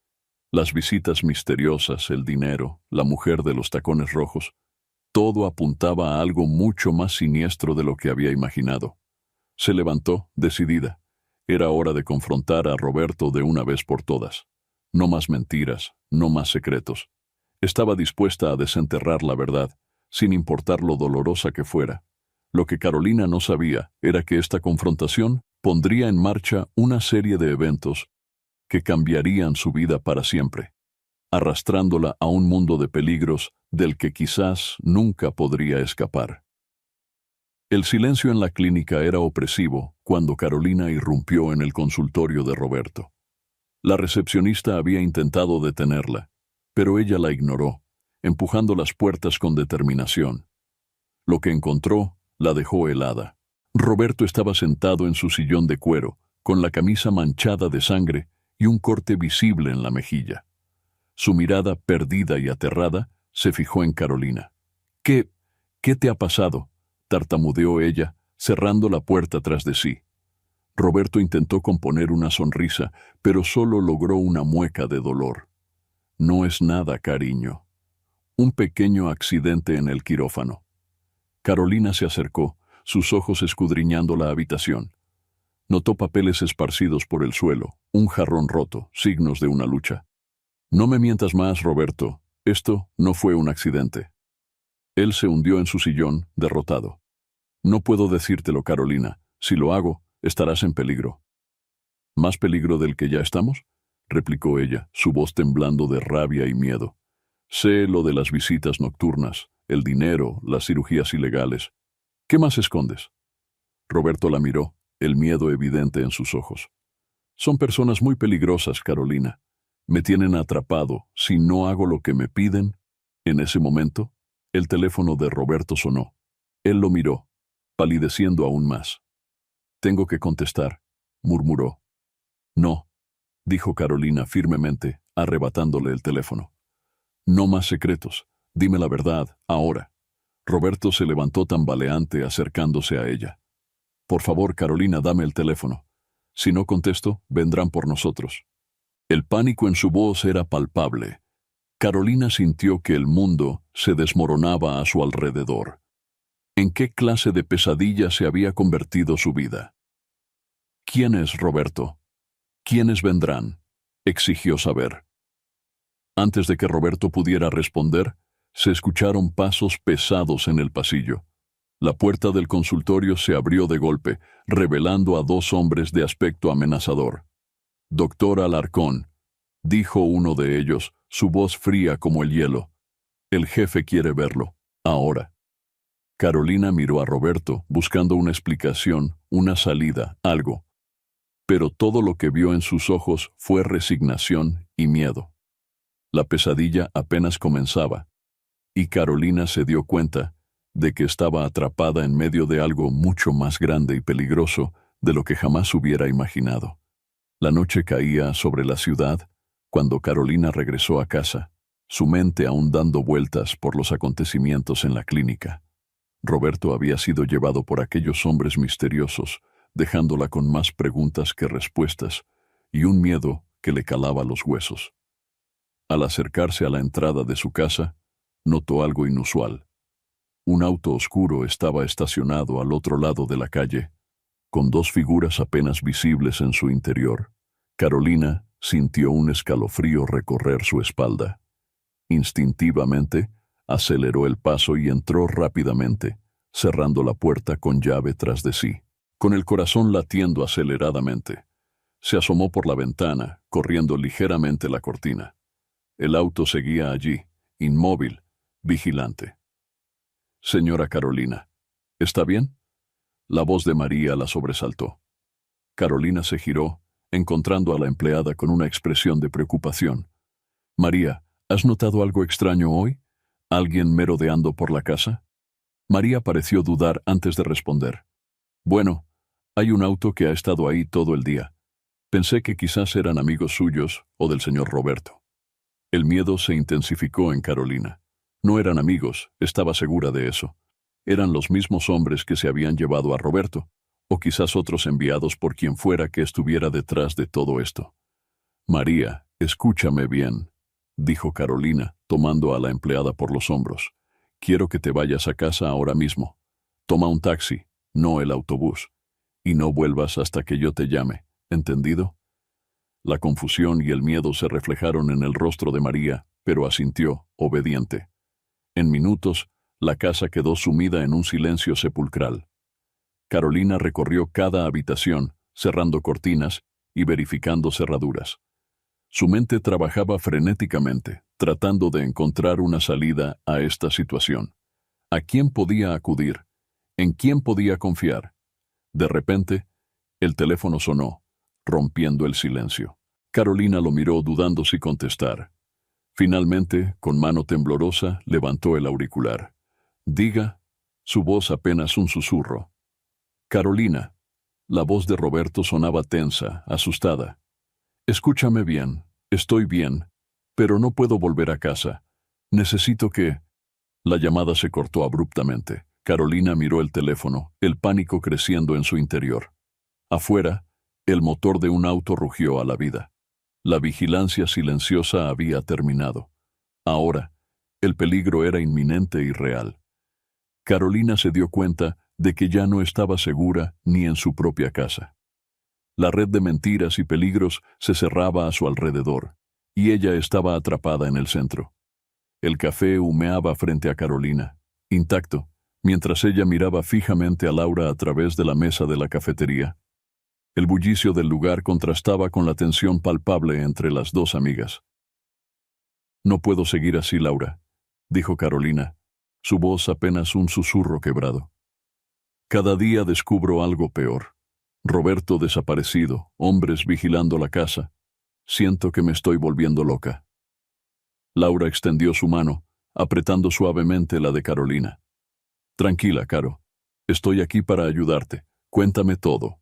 Las visitas misteriosas, el dinero, la mujer de los tacones rojos, todo apuntaba a algo mucho más siniestro de lo que había imaginado. Se levantó, decidida. Era hora de confrontar a Roberto de una vez por todas. No más mentiras, no más secretos. Estaba dispuesta a desenterrar la verdad, sin importar lo dolorosa que fuera. Lo que Carolina no sabía era que esta confrontación pondría en marcha una serie de eventos que cambiarían su vida para siempre, arrastrándola a un mundo de peligros del que quizás nunca podría escapar. El silencio en la clínica era opresivo cuando Carolina irrumpió en el consultorio de Roberto. La recepcionista había intentado detenerla, pero ella la ignoró, empujando las puertas con determinación. Lo que encontró la dejó helada. Roberto estaba sentado en su sillón de cuero, con la camisa manchada de sangre y un corte visible en la mejilla. Su mirada, perdida y aterrada, se fijó en Carolina. ¿Qué te ha pasado?, tartamudeó ella, cerrando la puerta tras de sí. Roberto intentó componer una sonrisa, pero solo logró una mueca de dolor. No es nada, cariño. Un pequeño accidente en el quirófano. Carolina se acercó, sus ojos escudriñando la habitación. Notó papeles esparcidos por el suelo, un jarrón roto, signos de una lucha. No me mientas más, Roberto. Esto no fue un accidente. Él se hundió en su sillón, derrotado. No puedo decírtelo, Carolina. Si lo hago, estarás en peligro. ¿Más peligro del que ya estamos?, replicó ella, su voz temblando de rabia y miedo. Sé lo de las visitas nocturnas, el dinero, las cirugías ilegales. ¿Qué más escondes? Roberto la miró, el miedo evidente en sus ojos. Son personas muy peligrosas, Carolina. Me tienen atrapado si no hago lo que me piden. En ese momento, el teléfono de Roberto sonó. Él lo miró, palideciendo aún más. Tengo que contestar, murmuró. No, dijo Carolina firmemente, arrebatándole el teléfono. No más secretos. Dime la verdad, ahora. Roberto se levantó tambaleante acercándose a ella. Por favor, Carolina, dame el teléfono. Si no contesto, vendrán por nosotros. El pánico en su voz era palpable. Carolina sintió que el mundo se desmoronaba a su alrededor. ¿En qué clase de pesadilla se había convertido su vida? ¿Quién es Roberto? ¿Quiénes vendrán?, exigió saber. Antes de que Roberto pudiera responder, se escucharon pasos pesados en el pasillo. La puerta del consultorio se abrió de golpe, revelando a dos hombres de aspecto amenazador. Doctor Alarcón, dijo uno de ellos, su voz fría como el hielo. El jefe quiere verlo, ahora. Carolina miró a Roberto, buscando una explicación, una salida, algo. Pero todo lo que vio en sus ojos fue resignación y miedo. La pesadilla apenas comenzaba, y Carolina se dio cuenta de que estaba atrapada en medio de algo mucho más grande y peligroso de lo que jamás hubiera imaginado. La noche caía sobre la ciudad Cuando Carolina regresó a casa, su mente aún dando vueltas por los acontecimientos en la clínica, Roberto había sido llevado por aquellos hombres misteriosos, dejándola con más preguntas que respuestas y un miedo que le calaba los huesos. Al acercarse a la entrada de su casa, notó algo inusual. Un auto oscuro estaba estacionado al otro lado de la calle, con dos figuras apenas visibles en su interior. Carolina sintió un escalofrío recorrer su espalda. Instintivamente, aceleró el paso y entró rápidamente, cerrando la puerta con llave tras de sí. Con el corazón latiendo aceleradamente, se asomó por la ventana, corriendo ligeramente la cortina. El auto seguía allí, inmóvil, vigilante. «Señora Carolina, ¿está bien?». La voz de María la sobresaltó. Carolina se giró, encontrando a la empleada con una expresión de preocupación. «María, ¿has notado algo extraño hoy? ¿Alguien merodeando por la casa?». María pareció dudar antes de responder. «Bueno, hay un auto que ha estado ahí todo el día. Pensé que quizás eran amigos suyos o del señor Roberto». El miedo se intensificó en Carolina. No eran amigos, estaba segura de eso. Eran los mismos hombres que se habían llevado a Roberto, o quizás otros enviados por quien fuera que estuviera detrás de todo esto. «María, escúchame bien», dijo Carolina, tomando a la empleada por los hombros. «Quiero que te vayas a casa ahora mismo. Toma un taxi, no el autobús, y no vuelvas hasta que yo te llame, ¿entendido?». La confusión y el miedo se reflejaron en el rostro de María, pero asintió, obediente. En minutos, la casa quedó sumida en un silencio sepulcral. Carolina recorrió cada habitación, cerrando cortinas y verificando cerraduras. Su mente trabajaba frenéticamente, tratando de encontrar una salida a esta situación. ¿A quién podía acudir? ¿En quién podía confiar? De repente, el teléfono sonó, rompiendo el silencio. Carolina lo miró dudando si contestar. Finalmente, con mano temblorosa, levantó el auricular. «Diga», su voz apenas un susurro. «Carolina». La voz de Roberto sonaba tensa, asustada. «Escúchame bien, estoy bien, pero no puedo volver a casa. Necesito que...». La llamada se cortó abruptamente. Carolina miró el teléfono, el pánico creciendo en su interior. Afuera, el motor de un auto rugió a la vida. La vigilancia silenciosa había terminado. Ahora, el peligro era inminente y real. Carolina se dio cuenta de que ya no estaba segura ni en su propia casa. La red de mentiras y peligros se cerraba a su alrededor, y ella estaba atrapada en el centro. El café humeaba frente a Carolina, intacto, mientras ella miraba fijamente a Laura a través de la mesa de la cafetería. El bullicio del lugar contrastaba con la tensión palpable entre las dos amigas. «No puedo seguir así, Laura», dijo Carolina, su voz apenas un susurro quebrado. «Cada día descubro algo peor. Roberto desaparecido, hombres vigilando la casa. Siento que me estoy volviendo loca». Laura extendió su mano, apretando suavemente la de Carolina. «Tranquila, Caro. Estoy aquí para ayudarte. Cuéntame todo».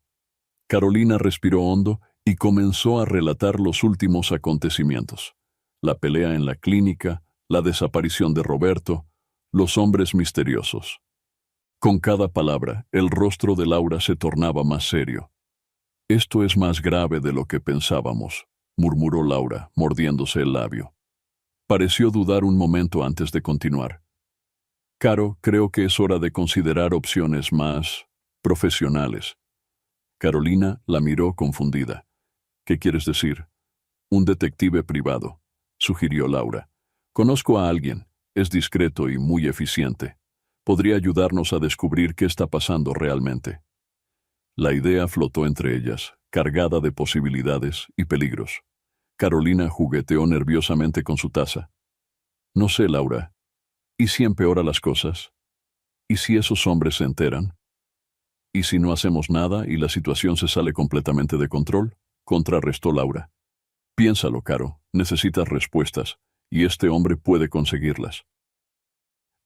Carolina respiró hondo y comenzó a relatar los últimos acontecimientos. La pelea en la clínica, la desaparición de Roberto, los hombres misteriosos. Con cada palabra, el rostro de Laura se tornaba más serio. «Esto es más grave de lo que pensábamos», murmuró Laura, mordiéndose el labio. Pareció dudar un momento antes de continuar. «Caro, creo que es hora de considerar opciones más profesionales». Carolina la miró confundida. «¿Qué quieres decir?». «Un detective privado», sugirió Laura. «Conozco a alguien, es discreto y muy eficiente. Podría ayudarnos a descubrir qué está pasando realmente». La idea flotó entre ellas, cargada de posibilidades y peligros. Carolina jugueteó nerviosamente con su taza. «No sé, Laura. ¿Y si empeora las cosas? ¿Y si esos hombres se enteran? ¿Y si no hacemos nada y la situación se sale completamente de control?», contrarrestó Laura. «Piénsalo, Caro, necesitas respuestas, y este hombre puede conseguirlas».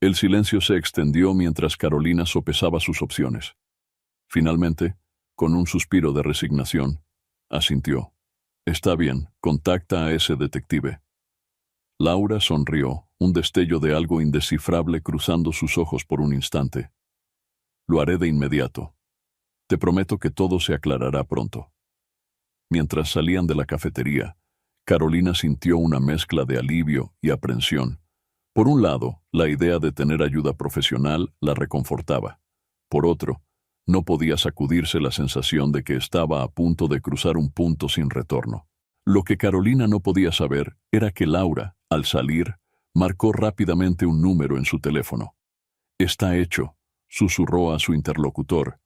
El silencio se extendió mientras Carolina sopesaba sus opciones. Finalmente, con un suspiro de resignación, asintió. Está bien, contacta a ese detective. Laura sonrió, un destello de algo indescifrable cruzando sus ojos por un instante. Lo haré de inmediato. Te prometo que todo se aclarará pronto. Mientras salían de la cafetería, Carolina sintió una mezcla de alivio y aprensión. Por un lado, la idea de tener ayuda profesional la reconfortaba. Por otro, no podía sacudirse la sensación de que estaba a punto de cruzar un punto sin retorno. Lo que Carolina no podía saber era que Laura, al salir, marcó rápidamente un número en su teléfono. «Está hecho», susurró a su interlocutor.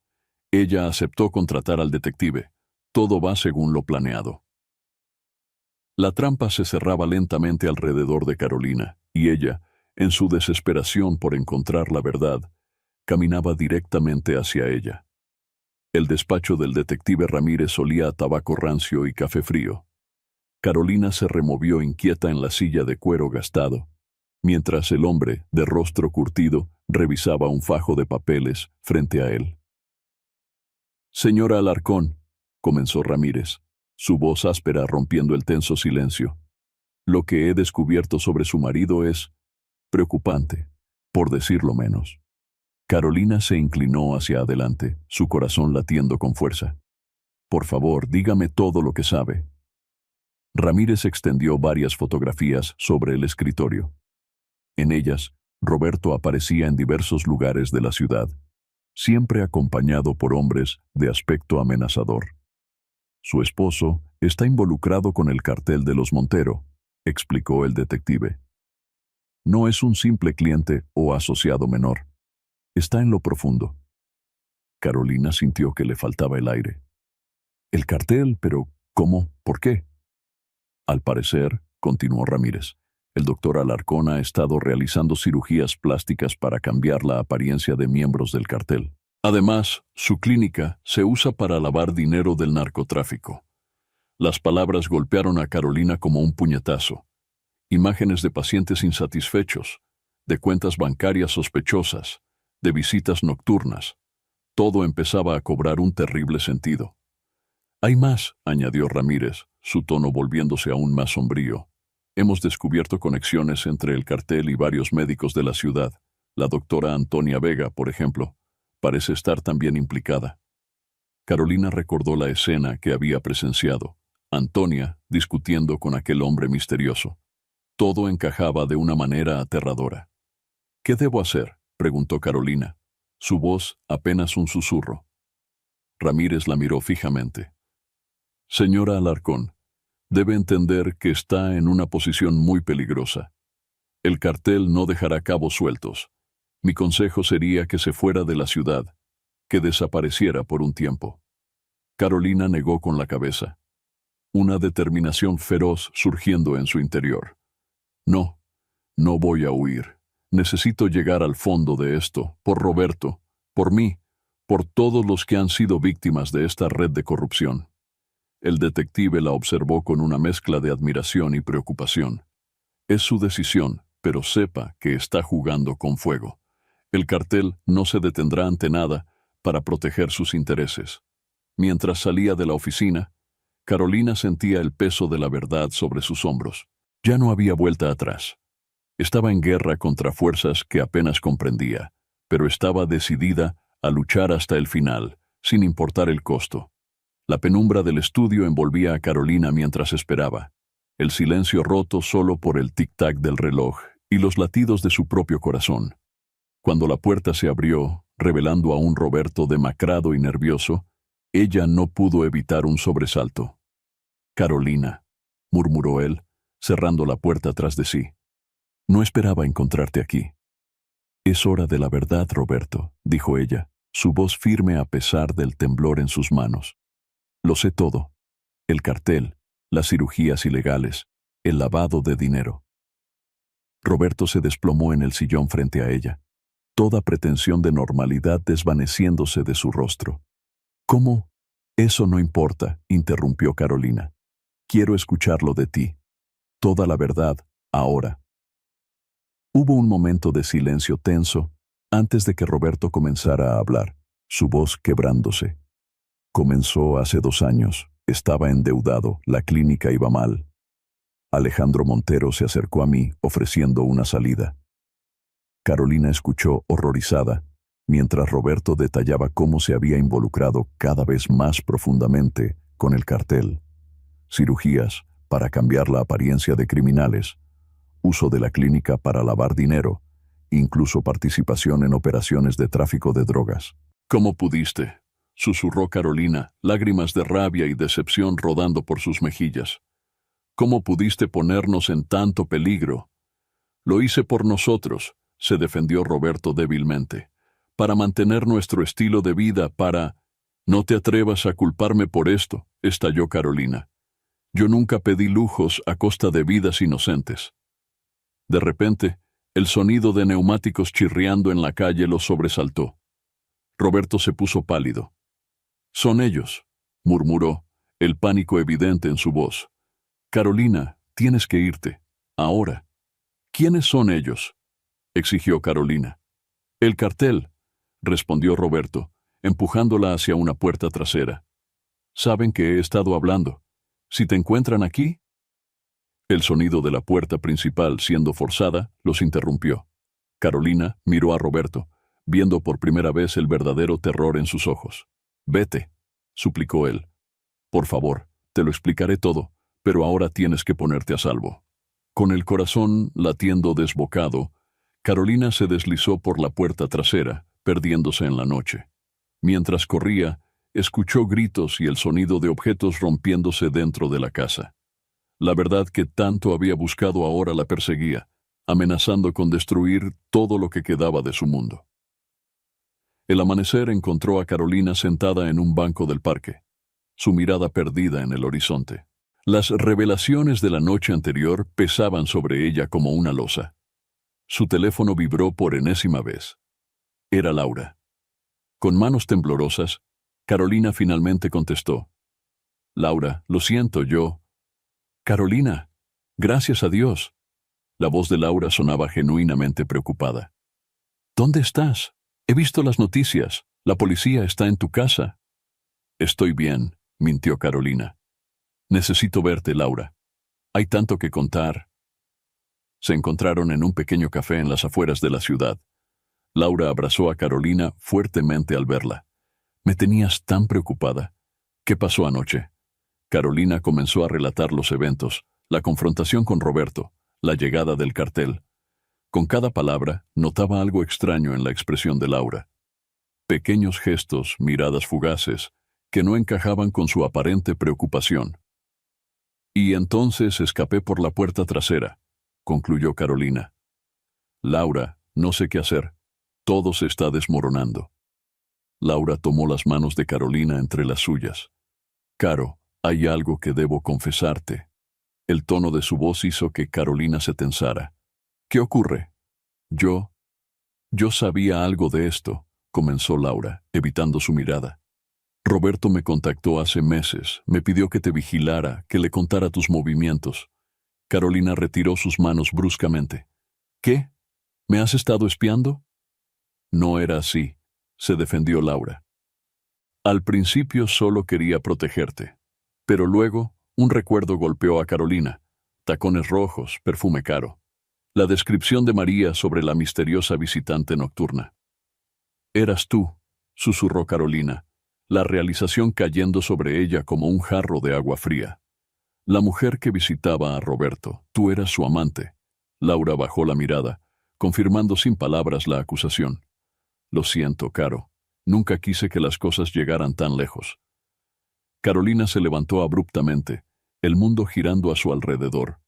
Ella aceptó contratar al detective. Todo va según lo planeado. La trampa se cerraba lentamente alrededor de Carolina, y ella, en su desesperación por encontrar la verdad, caminaba directamente hacia ella. El despacho del detective Ramírez olía a tabaco rancio y café frío. Carolina se removió inquieta en la silla de cuero gastado, mientras el hombre, de rostro curtido, revisaba un fajo de papeles frente a él. «Señora Alarcón», comenzó Ramírez, su voz áspera rompiendo el tenso silencio. «Lo que he descubierto sobre su marido es preocupante, por decirlo menos». Carolina se inclinó hacia adelante, su corazón latiendo con fuerza. «Por favor, dígame todo lo que sabe». Ramírez extendió varias fotografías sobre el escritorio. En ellas, Roberto aparecía en diversos lugares de la ciudad, siempre acompañado por hombres de aspecto amenazador. «Su esposo está involucrado con el cartel de los Montero», explicó el detective. «No es un simple cliente o asociado menor. Está en lo profundo». Carolina sintió que le faltaba el aire. «¿El cartel? Pero ¿cómo? ¿Por qué?» «Al parecer», continuó Ramírez, «el doctor Alarcón ha estado realizando cirugías plásticas para cambiar la apariencia de miembros del cartel. Además, su clínica se usa para lavar dinero del narcotráfico». Las palabras golpearon a Carolina como un puñetazo. Imágenes de pacientes insatisfechos, de cuentas bancarias sospechosas, de visitas nocturnas. Todo empezaba a cobrar un terrible sentido. «Hay más», añadió Ramírez, su tono volviéndose aún más sombrío. «Hemos descubierto conexiones entre el cartel y varios médicos de la ciudad. La doctora Antonia Vega, por ejemplo, parece estar también implicada». Carolina recordó la escena que había presenciado. Antonia discutiendo con aquel hombre misterioso. Todo encajaba de una manera aterradora. «¿Qué debo hacer?», preguntó Carolina, su voz apenas un susurro. Ramírez la miró fijamente. «Señora Alarcón, debe entender que está en una posición muy peligrosa. El cartel no dejará cabos sueltos. Mi consejo sería que se fuera de la ciudad, que desapareciera por un tiempo». Carolina negó con la cabeza, una determinación feroz surgiendo en su interior. «No, no voy a huir. Necesito llegar al fondo de esto, por Roberto, por mí, por todos los que han sido víctimas de esta red de corrupción». El detective la observó con una mezcla de admiración y preocupación. «Es su decisión, pero sepa que está jugando con fuego. El cartel no se detendrá ante nada para proteger sus intereses». Mientras salía de la oficina, Carolina sentía el peso de la verdad sobre sus hombros. Ya no había vuelta atrás. Estaba en guerra contra fuerzas que apenas comprendía, pero estaba decidida a luchar hasta el final, sin importar el costo. La penumbra del estudio envolvía a Carolina mientras esperaba, el silencio roto solo por el tic-tac del reloj y los latidos de su propio corazón. Cuando la puerta se abrió, revelando a un Roberto demacrado y nervioso, ella no pudo evitar un sobresalto. «Carolina», murmuró él, cerrando la puerta tras de sí. «No esperaba encontrarte aquí». «Es hora de la verdad, Roberto», dijo ella, su voz firme a pesar del temblor en sus manos. «Lo sé todo. El cartel, las cirugías ilegales, el lavado de dinero». Roberto se desplomó en el sillón frente a ella, toda pretensión de normalidad desvaneciéndose de su rostro. «¿Cómo? Eso no importa», interrumpió Carolina. «Quiero escucharlo de ti. Toda la verdad, ahora». Hubo un momento de silencio tenso antes de que Roberto comenzara a hablar, su voz quebrándose. «Comenzó hace 2 años», Estaba endeudado, la clínica iba mal. Alejandro Montero se acercó a mí ofreciendo una salida. Carolina escuchó horrorizada, mientras Roberto detallaba cómo se había involucrado cada vez más profundamente con el cartel. Cirugías para cambiar la apariencia de criminales, uso de la clínica para lavar dinero, incluso participación en operaciones de tráfico de drogas. ¿Cómo pudiste?, susurró Carolina, lágrimas de rabia y decepción rodando por sus mejillas. ¿Cómo pudiste ponernos en tanto peligro? Lo hice por nosotros, se defendió Roberto débilmente. Para mantener nuestro estilo de vida, para... No te atrevas a culparme por esto, estalló Carolina. Yo nunca pedí lujos a costa de vidas inocentes. De repente, el sonido de neumáticos chirriando en la calle lo sobresaltó. Roberto se puso pálido. «Son ellos», murmuró, el pánico evidente en su voz. «Carolina, tienes que irte. Ahora». «¿Quiénes son ellos?», exigió Carolina. «El cartel», respondió Roberto, empujándola hacia una puerta trasera. «Saben que he estado hablando. Si te encuentran aquí...» El sonido de la puerta principal siendo forzada los interrumpió. Carolina miró a Roberto, viendo por primera vez el verdadero terror en sus ojos. «Vete», suplicó él. «Por favor, te lo explicaré todo, pero ahora tienes que ponerte a salvo». Con el corazón latiendo desbocado, Carolina se deslizó por la puerta trasera, perdiéndose en la noche. Mientras corría, escuchó gritos y el sonido de objetos rompiéndose dentro de la casa. La verdad que tanto había buscado ahora la perseguía, amenazando con destruir todo lo que quedaba de su mundo. El amanecer encontró a Carolina sentada en un banco del parque, su mirada perdida en el horizonte. Las revelaciones de la noche anterior pesaban sobre ella como una losa. Su teléfono vibró por enésima vez. Era Laura. Con manos temblorosas, Carolina finalmente contestó. «Laura, lo siento, yo...» «Carolina, gracias a Dios». La voz de Laura sonaba genuinamente preocupada. «¿Dónde estás? He visto las noticias. La policía está en tu casa». «Estoy bien», mintió Carolina. «Necesito verte, Laura. Hay tanto que contar». Se encontraron en un pequeño café en las afueras de la ciudad. Laura abrazó a Carolina fuertemente al verla. «Me tenías tan preocupada. ¿Qué pasó anoche?» Carolina comenzó a relatar los eventos, la confrontación con Roberto, la llegada del cartel. Con cada palabra, notaba algo extraño en la expresión de Laura. Pequeños gestos, miradas fugaces, que no encajaban con su aparente preocupación. «Y entonces escapé por la puerta trasera», concluyó Carolina. «Laura, no sé qué hacer. Todo se está desmoronando». Laura tomó las manos de Carolina entre las suyas. «Caro, hay algo que debo confesarte». El tono de su voz hizo que Carolina se tensara. «¿Qué ocurre?» Yo sabía algo de esto», comenzó Laura, evitando su mirada. «Roberto me contactó hace meses, me pidió que te vigilara, que le contara tus movimientos». Carolina retiró sus manos bruscamente. «¿Qué? ¿Me has estado espiando?» «No era así», se defendió Laura. «Al principio solo quería protegerte, pero luego un recuerdo golpeó a Carolina. Tacones rojos, perfume caro. La descripción de María sobre la misteriosa visitante nocturna. «Eras tú», susurró Carolina, la realización cayendo sobre ella como un jarro de agua fría. «La mujer que visitaba a Roberto, tú eras su amante». Laura bajó la mirada, confirmando sin palabras la acusación. «Lo siento, Caro. Nunca quise que las cosas llegaran tan lejos». Carolina se levantó abruptamente, el mundo girando a su alrededor.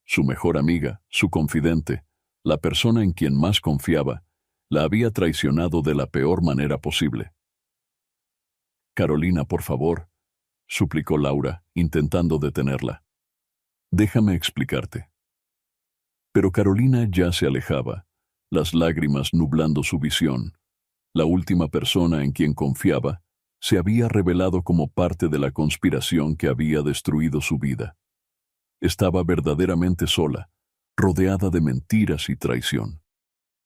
Su mejor amiga, su confidente, la persona en quien más confiaba, la había traicionado de la peor manera posible. «Carolina, por favor», suplicó Laura, intentando detenerla. «Déjame explicarte». Pero Carolina ya se alejaba, las lágrimas nublando su visión. La última persona en quien confiaba se había revelado como parte de la conspiración que había destruido su vida. Estaba verdaderamente sola, rodeada de mentiras y traición.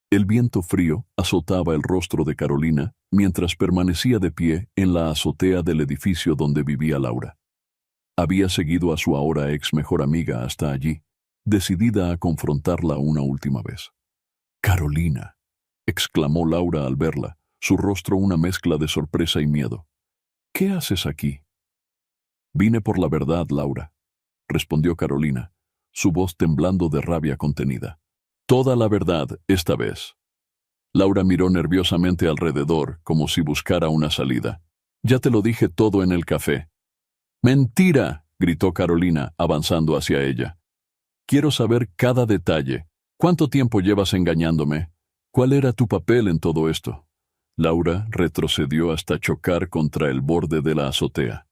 El viento frío azotaba el rostro de Carolina mientras permanecía de pie en la azotea del edificio donde vivía Laura. Había seguido a su ahora ex mejor amiga hasta allí, decidida a confrontarla una última vez. «Carolina», exclamó Laura al verla, su rostro una mezcla de sorpresa y miedo. «¿Qué haces aquí?» «Vine por la verdad, Laura», respondió Carolina, su voz temblando de rabia contenida. «Toda la verdad, esta vez». Laura miró nerviosamente alrededor, como si buscara una salida. «Ya te lo dije todo en el café». «¡Mentira!», gritó Carolina, avanzando hacia ella. «Quiero saber cada detalle. ¿Cuánto tiempo llevas engañándome? ¿Cuál era tu papel en todo esto?». Laura retrocedió hasta chocar contra el borde de la azotea.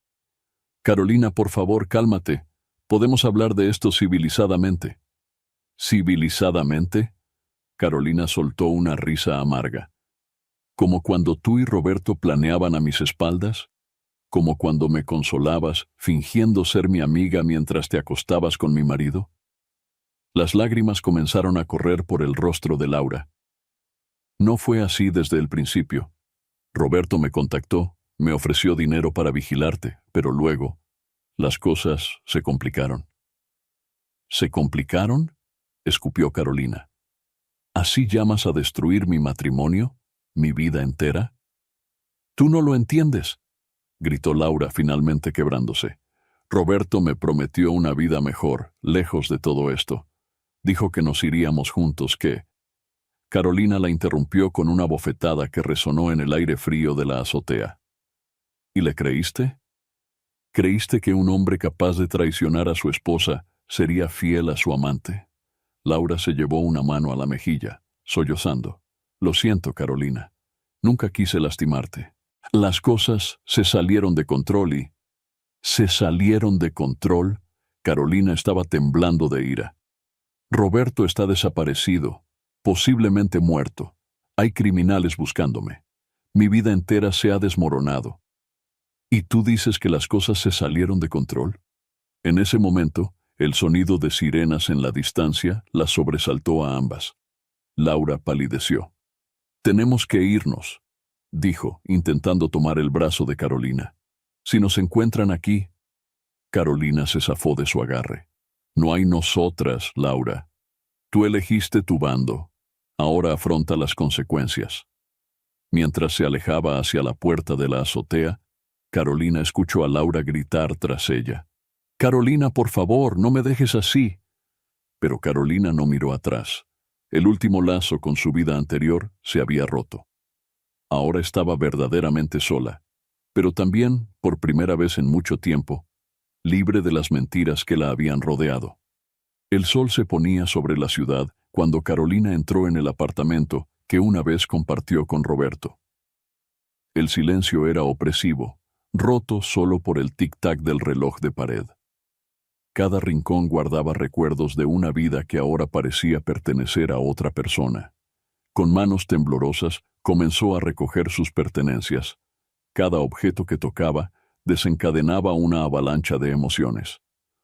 «Carolina, por favor, cálmate. Podemos hablar de esto civilizadamente». «¿Civilizadamente?». Carolina soltó una risa amarga. «¿Como cuando tú y Roberto planeaban a mis espaldas? ¿Como cuando me consolabas, fingiendo ser mi amiga mientras te acostabas con mi marido?». Las lágrimas comenzaron a correr por el rostro de Laura. «No fue así desde el principio. Roberto me contactó, me ofreció dinero para vigilarte, pero luego las cosas se complicaron». «¿Se complicaron?», escupió Carolina. «¿Así llamas a destruir mi matrimonio, mi vida entera?». «Tú no lo entiendes», gritó Laura, finalmente quebrándose. «Roberto me prometió una vida mejor, lejos de todo esto. Dijo que nos iríamos juntos, que...». Carolina la interrumpió con una bofetada que resonó en el aire frío de la azotea. «¿Y le creíste? ¿Creíste que un hombre capaz de traicionar a su esposa sería fiel a su amante?». Laura se llevó una mano a la mejilla, sollozando. «Lo siento, Carolina. Nunca quise lastimarte. Las cosas se salieron de control y...». «¿Se salieron de control?». Carolina estaba temblando de ira. «Roberto está desaparecido, posiblemente muerto. Hay criminales buscándome. Mi vida entera se ha desmoronado. ¿Y tú dices que las cosas se salieron de control?». En ese momento, el sonido de sirenas en la distancia las sobresaltó a ambas. Laura palideció. «Tenemos que irnos», dijo, intentando tomar el brazo de Carolina. «Si nos encuentran aquí...». Carolina se zafó de su agarre. «No hay nosotras, Laura. Tú elegiste tu bando. Ahora afronta las consecuencias». Mientras se alejaba hacia la puerta de la azotea, Carolina escuchó a Laura gritar tras ella. «Carolina, por favor, no me dejes así». Pero Carolina no miró atrás. El último lazo con su vida anterior se había roto. Ahora estaba verdaderamente sola, pero también, por primera vez en mucho tiempo, libre de las mentiras que la habían rodeado. El sol se ponía sobre la ciudad cuando Carolina entró en el apartamento que una vez compartió con Roberto. El silencio era opresivo, roto solo por el tic-tac del reloj de pared. Cada rincón guardaba recuerdos de una vida que ahora parecía pertenecer a otra persona. Con manos temblorosas, comenzó a recoger sus pertenencias. Cada objeto que tocaba desencadenaba una avalancha de emociones.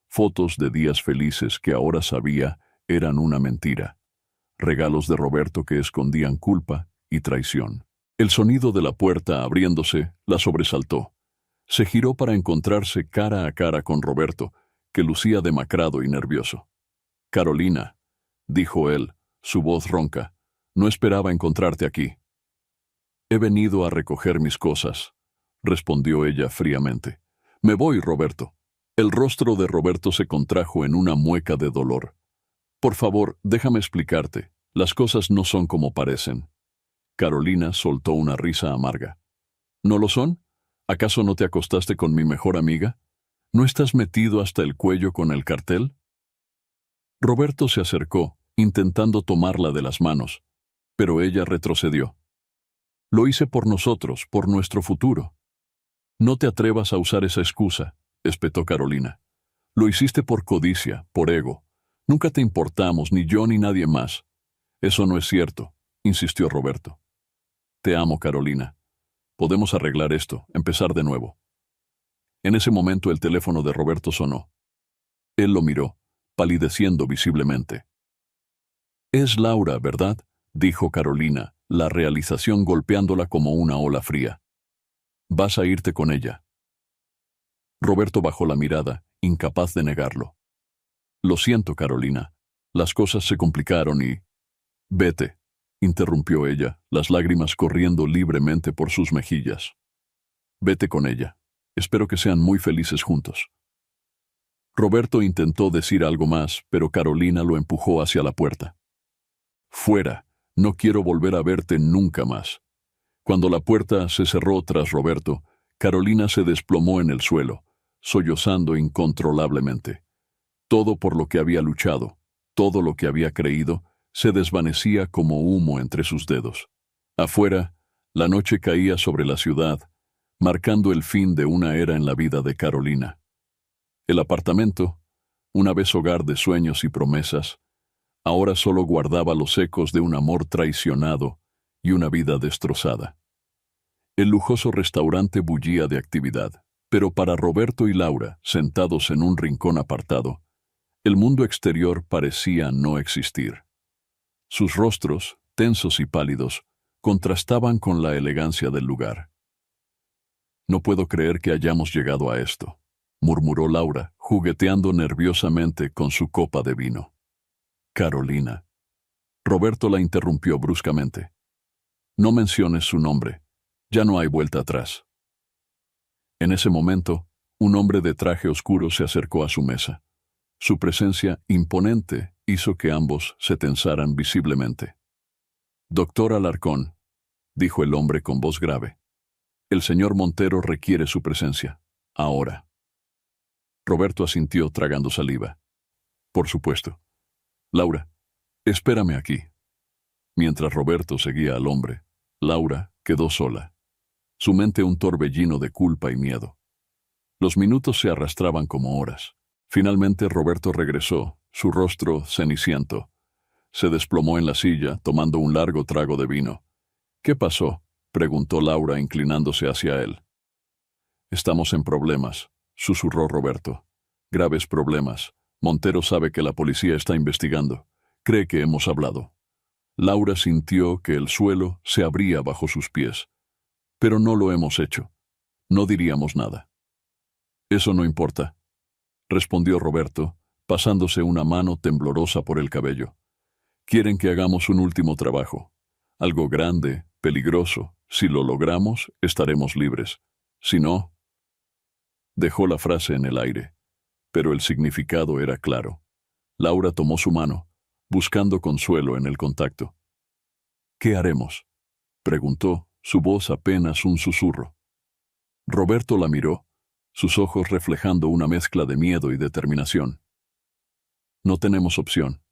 Fotos de días felices que ahora sabía eran una mentira. Regalos de Roberto que escondían culpa y traición. El sonido de la puerta abriéndose la sobresaltó. Se giró para encontrarse cara a cara con Roberto, que lucía demacrado y nervioso. «Carolina», dijo él, su voz ronca, «no esperaba encontrarte aquí». «He venido a recoger mis cosas», respondió ella fríamente. «Me voy, Roberto». El rostro de Roberto se contrajo en una mueca de dolor. «Por favor, déjame explicarte. Las cosas no son como parecen». Carolina soltó una risa amarga. «¿No lo son? ¿Acaso no te acostaste con mi mejor amiga? ¿No estás metido hasta el cuello con el cartel?». Roberto se acercó, intentando tomarla de las manos, pero ella retrocedió. «Lo hice por nosotros, por nuestro futuro». «No te atrevas a usar esa excusa», espetó Carolina. «Lo hiciste por codicia, por ego. Nunca te importamos, ni yo ni nadie más». «Eso no es cierto», insistió Roberto. «Te amo, Carolina. Podemos arreglar esto, empezar de nuevo». En ese momento el teléfono de Roberto sonó. Él lo miró, palideciendo visiblemente. «Es Laura, ¿verdad?», dijo Carolina, la realización golpeándola como una ola fría. «Vas a irte con ella». Roberto bajó la mirada, incapaz de negarlo. Lo siento, Carolina. Las cosas se complicaron y... Vete, interrumpió ella, las lágrimas corriendo libremente por sus mejillas. Vete con ella. Espero que sean muy felices juntos. Roberto intentó decir algo más, pero Carolina lo empujó hacia la puerta. Fuera, no quiero volver a verte nunca más. Cuando la puerta se cerró tras Roberto, Carolina se desplomó en el suelo, sollozando incontrolablemente. Todo por lo que había luchado, todo lo que había creído, se desvanecía como humo entre sus dedos. Afuera, la noche caía sobre la ciudad, marcando el fin de una era en la vida de Carolina. El apartamento, una vez hogar de sueños y promesas, ahora solo guardaba los ecos de un amor traicionado y una vida destrozada. El lujoso restaurante bullía de actividad, pero para Roberto y Laura, sentados en un rincón apartado, el mundo exterior parecía no existir. Sus rostros, tensos y pálidos, contrastaban con la elegancia del lugar. No puedo creer que hayamos llegado a esto, murmuró Laura, jugueteando nerviosamente con su copa de vino. Carolina. Roberto la interrumpió bruscamente. No menciones su nombre. Ya no hay vuelta atrás. En ese momento, un hombre de traje oscuro se acercó a su mesa. Su presencia imponente hizo que ambos se tensaran visiblemente. Doctor Alarcón, dijo el hombre con voz grave. El señor Montero requiere su presencia. Ahora. Roberto asintió tragando saliva. Por supuesto. Laura, espérame aquí. Mientras Roberto seguía al hombre, Laura quedó sola. Su mente un torbellino de culpa y miedo. Los minutos se arrastraban como horas. Finalmente Roberto regresó, su rostro ceniciento. Se desplomó en la silla, tomando un largo trago de vino. ¿Qué pasó?, preguntó Laura inclinándose hacia él. Estamos en problemas, susurró Roberto. Graves problemas. Montero sabe que la policía está investigando. Cree que hemos hablado. Laura sintió que el suelo se abría bajo sus pies. Pero no lo hemos hecho. No diríamos nada. Eso no importa, respondió Roberto, pasándose una mano temblorosa por el cabello. Quieren que hagamos un último trabajo. Algo grande, peligroso. Si lo logramos, estaremos libres. Si no... Dejó la frase en el aire, pero el significado era claro. Laura tomó su mano, buscando consuelo en el contacto. ¿Qué haremos?, preguntó, su voz apenas un susurro. Roberto la miró, sus ojos reflejando una mezcla de miedo y determinación. No tenemos opción.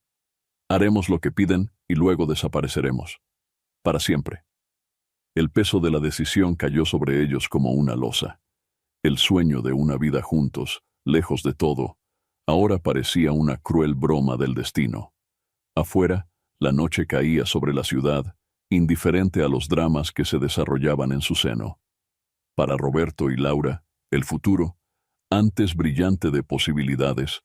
Haremos lo que piden y luego desapareceremos. Para siempre. El peso de la decisión cayó sobre ellos como una losa. El sueño de una vida juntos, lejos de todo, ahora parecía una cruel broma del destino. Afuera, la noche caía sobre la ciudad, indiferente a los dramas que se desarrollaban en su seno. Para Roberto y Laura, el futuro, antes brillante de posibilidades,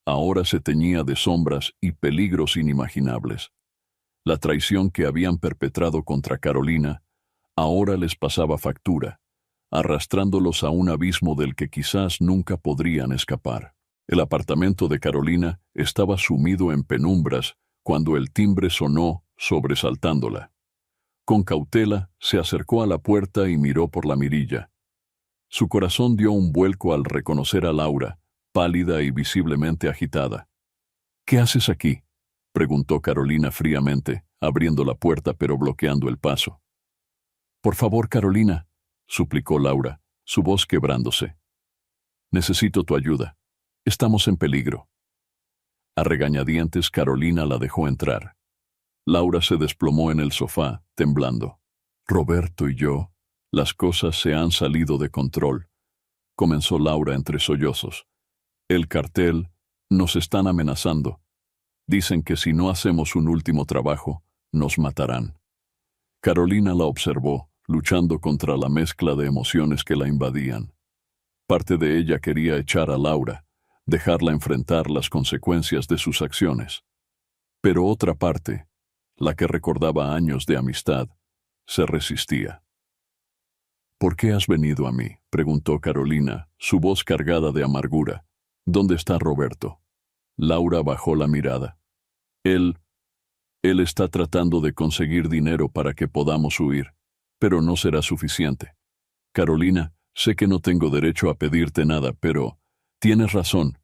ahora se teñía de sombras y peligros inimaginables. La traición que habían perpetrado contra Carolina ahora les pasaba factura, arrastrándolos a un abismo del que quizás nunca podrían escapar. El apartamento de Carolina estaba sumido en penumbras cuando el timbre sonó, sobresaltándola. Con cautela se acercó a la puerta y miró por la mirilla. Su corazón dio un vuelco al reconocer a Laura, pálida y visiblemente agitada. «¿Qué haces aquí?», preguntó Carolina fríamente, abriendo la puerta pero bloqueando el paso. «Por favor, Carolina», suplicó Laura, su voz quebrándose. «Necesito tu ayuda. Estamos en peligro». A regañadientes Carolina la dejó entrar. Laura se desplomó en el sofá, temblando. «Roberto y yo, las cosas se han salido de control», comenzó Laura entre sollozos. «El cartel, nos están amenazando. Dicen que si no hacemos un último trabajo, nos matarán». Carolina la observó, luchando contra la mezcla de emociones que la invadían. Parte de ella quería echar a Laura, dejarla enfrentar las consecuencias de sus acciones. Pero otra parte, la que recordaba años de amistad, se resistía. ¿Por qué has venido a mí?, preguntó Carolina, su voz cargada de amargura. ¿Dónde está Roberto? Laura bajó la mirada. Él está tratando de conseguir dinero para que podamos huir, pero no será suficiente. Carolina, sé que no tengo derecho a pedirte nada, pero... Tienes razón,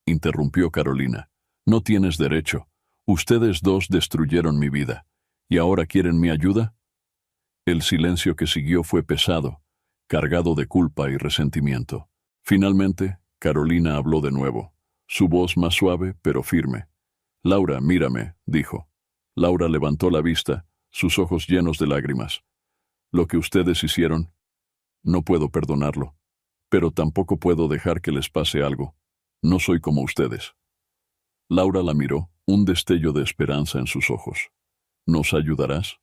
interrumpió Carolina. No tienes derecho. Ustedes dos destruyeron mi vida. ¿Y ahora quieren mi ayuda? El silencio que siguió fue pesado, cargado de culpa y resentimiento. Finalmente, Carolina habló de nuevo, su voz más suave pero firme. Laura, mírame, dijo. Laura levantó la vista, sus ojos llenos de lágrimas. Lo que ustedes hicieron, no puedo perdonarlo, pero tampoco puedo dejar que les pase algo. No soy como ustedes. Laura la miró, un destello de esperanza en sus ojos. ¿Nos ayudarás?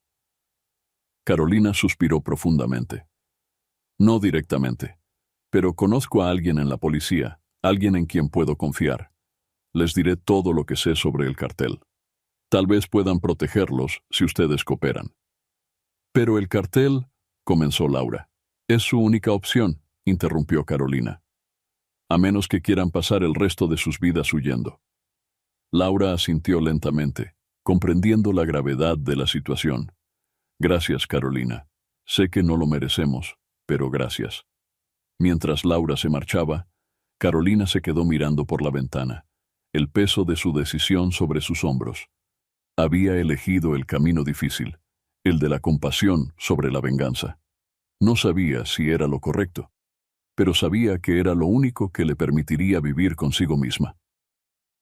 Carolina suspiró profundamente. No directamente, pero conozco a alguien en la policía, alguien en quien puedo confiar. Les diré todo lo que sé sobre el cartel. Tal vez puedan protegerlos si ustedes cooperan. Pero el cartel, comenzó Laura. Es su única opción, interrumpió Carolina. A menos que quieran pasar el resto de sus vidas huyendo. Laura asintió lentamente, comprendiendo la gravedad de la situación. Gracias, Carolina. Sé que no lo merecemos, pero gracias. Mientras Laura se marchaba, Carolina se quedó mirando por la ventana, el peso de su decisión sobre sus hombros. Había elegido el camino difícil, el de la compasión sobre la venganza. No sabía si era lo correcto, pero sabía que era lo único que le permitiría vivir consigo misma.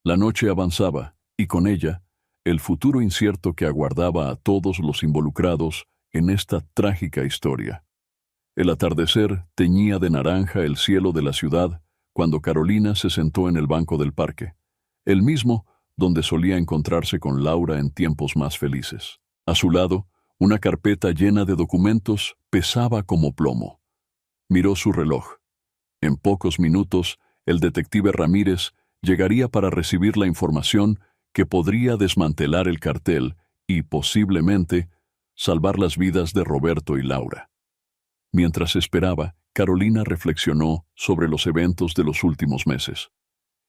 La noche avanzaba, y con ella, el futuro incierto que aguardaba a todos los involucrados en esta trágica historia. El atardecer teñía de naranja el cielo de la ciudad cuando Carolina se sentó en el banco del parque, el mismo donde solía encontrarse con Laura en tiempos más felices. A su lado, una carpeta llena de documentos pesaba como plomo. Miró su reloj. En pocos minutos, el detective Ramírez llegaría para recibir la información que podría desmantelar el cartel y, posiblemente, salvar las vidas de Roberto y Laura. Mientras esperaba, Carolina reflexionó sobre los eventos de los últimos meses.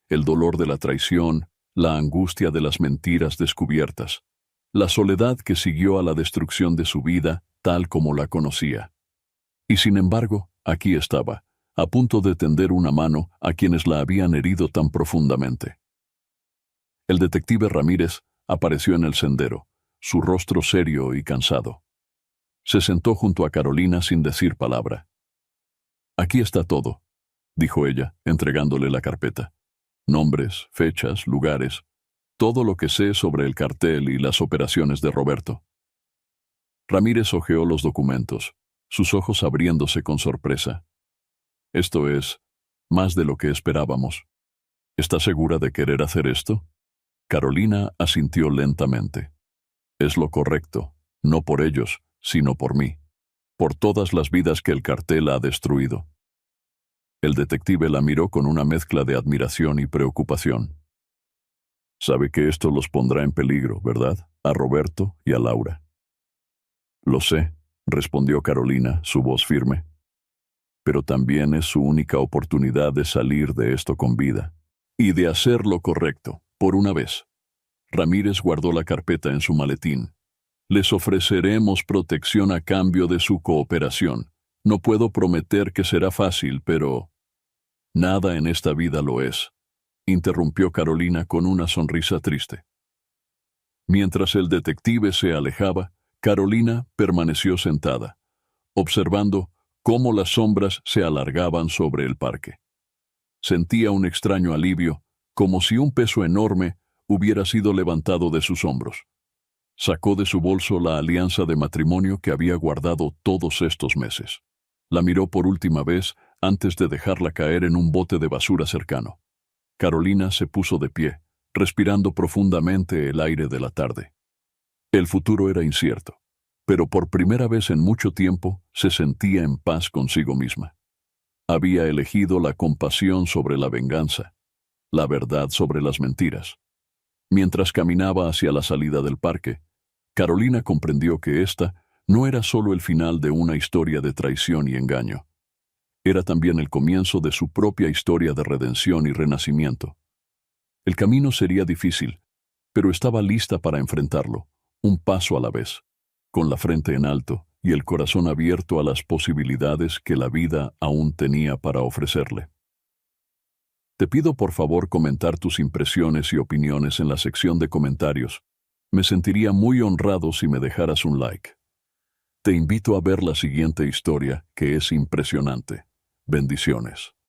El dolor de la traición, la angustia de las mentiras descubiertas, la soledad que siguió a la destrucción de su vida tal como la conocía. Y sin embargo, aquí estaba, a punto de tender una mano a quienes la habían herido tan profundamente. El detective Ramírez apareció en el sendero, su rostro serio y cansado. Se sentó junto a Carolina sin decir palabra. «Aquí está todo», dijo ella, entregándole la carpeta. «Nombres, fechas, lugares, todo lo que sé sobre el cartel y las operaciones de Roberto». Ramírez hojeó los documentos, sus ojos abriéndose con sorpresa. «Esto es más de lo que esperábamos. ¿Está segura de querer hacer esto?» Carolina asintió lentamente. «Es lo correcto, no por ellos, sino por mí, por todas las vidas que el cartel ha destruido». El detective la miró con una mezcla de admiración y preocupación. «Sabe que esto los pondrá en peligro, ¿verdad? A Roberto y a Laura». «Lo sé», respondió Carolina, su voz firme. «Pero también es su única oportunidad de salir de esto con vida. Y de hacer lo correcto, por una vez». Ramírez guardó la carpeta en su maletín. «Les ofreceremos protección a cambio de su cooperación. No puedo prometer que será fácil, pero...» «Nada en esta vida lo es», interrumpió Carolina con una sonrisa triste. Mientras el detective se alejaba, Carolina permaneció sentada, observando cómo las sombras se alargaban sobre el parque. Sentía un extraño alivio, como si un peso enorme hubiera sido levantado de sus hombros. Sacó de su bolso la alianza de matrimonio que había guardado todos estos meses. La miró por última vez antes de dejarla caer en un bote de basura cercano. Carolina se puso de pie, respirando profundamente el aire de la tarde. El futuro era incierto, pero por primera vez en mucho tiempo se sentía en paz consigo misma. Había elegido la compasión sobre la venganza, la verdad sobre las mentiras. Mientras caminaba hacia la salida del parque, Carolina comprendió que ésta No era solo el final de una historia de traición y engaño. Era también el comienzo de su propia historia de redención y renacimiento. El camino sería difícil, pero estaba lista para enfrentarlo, un paso a la vez, con la frente en alto y el corazón abierto a las posibilidades que la vida aún tenía para ofrecerle. Te pido por favor comentar tus impresiones y opiniones en la sección de comentarios. Me sentiría muy honrado si me dejaras un like. Te invito a ver la siguiente historia, que es impresionante. Bendiciones.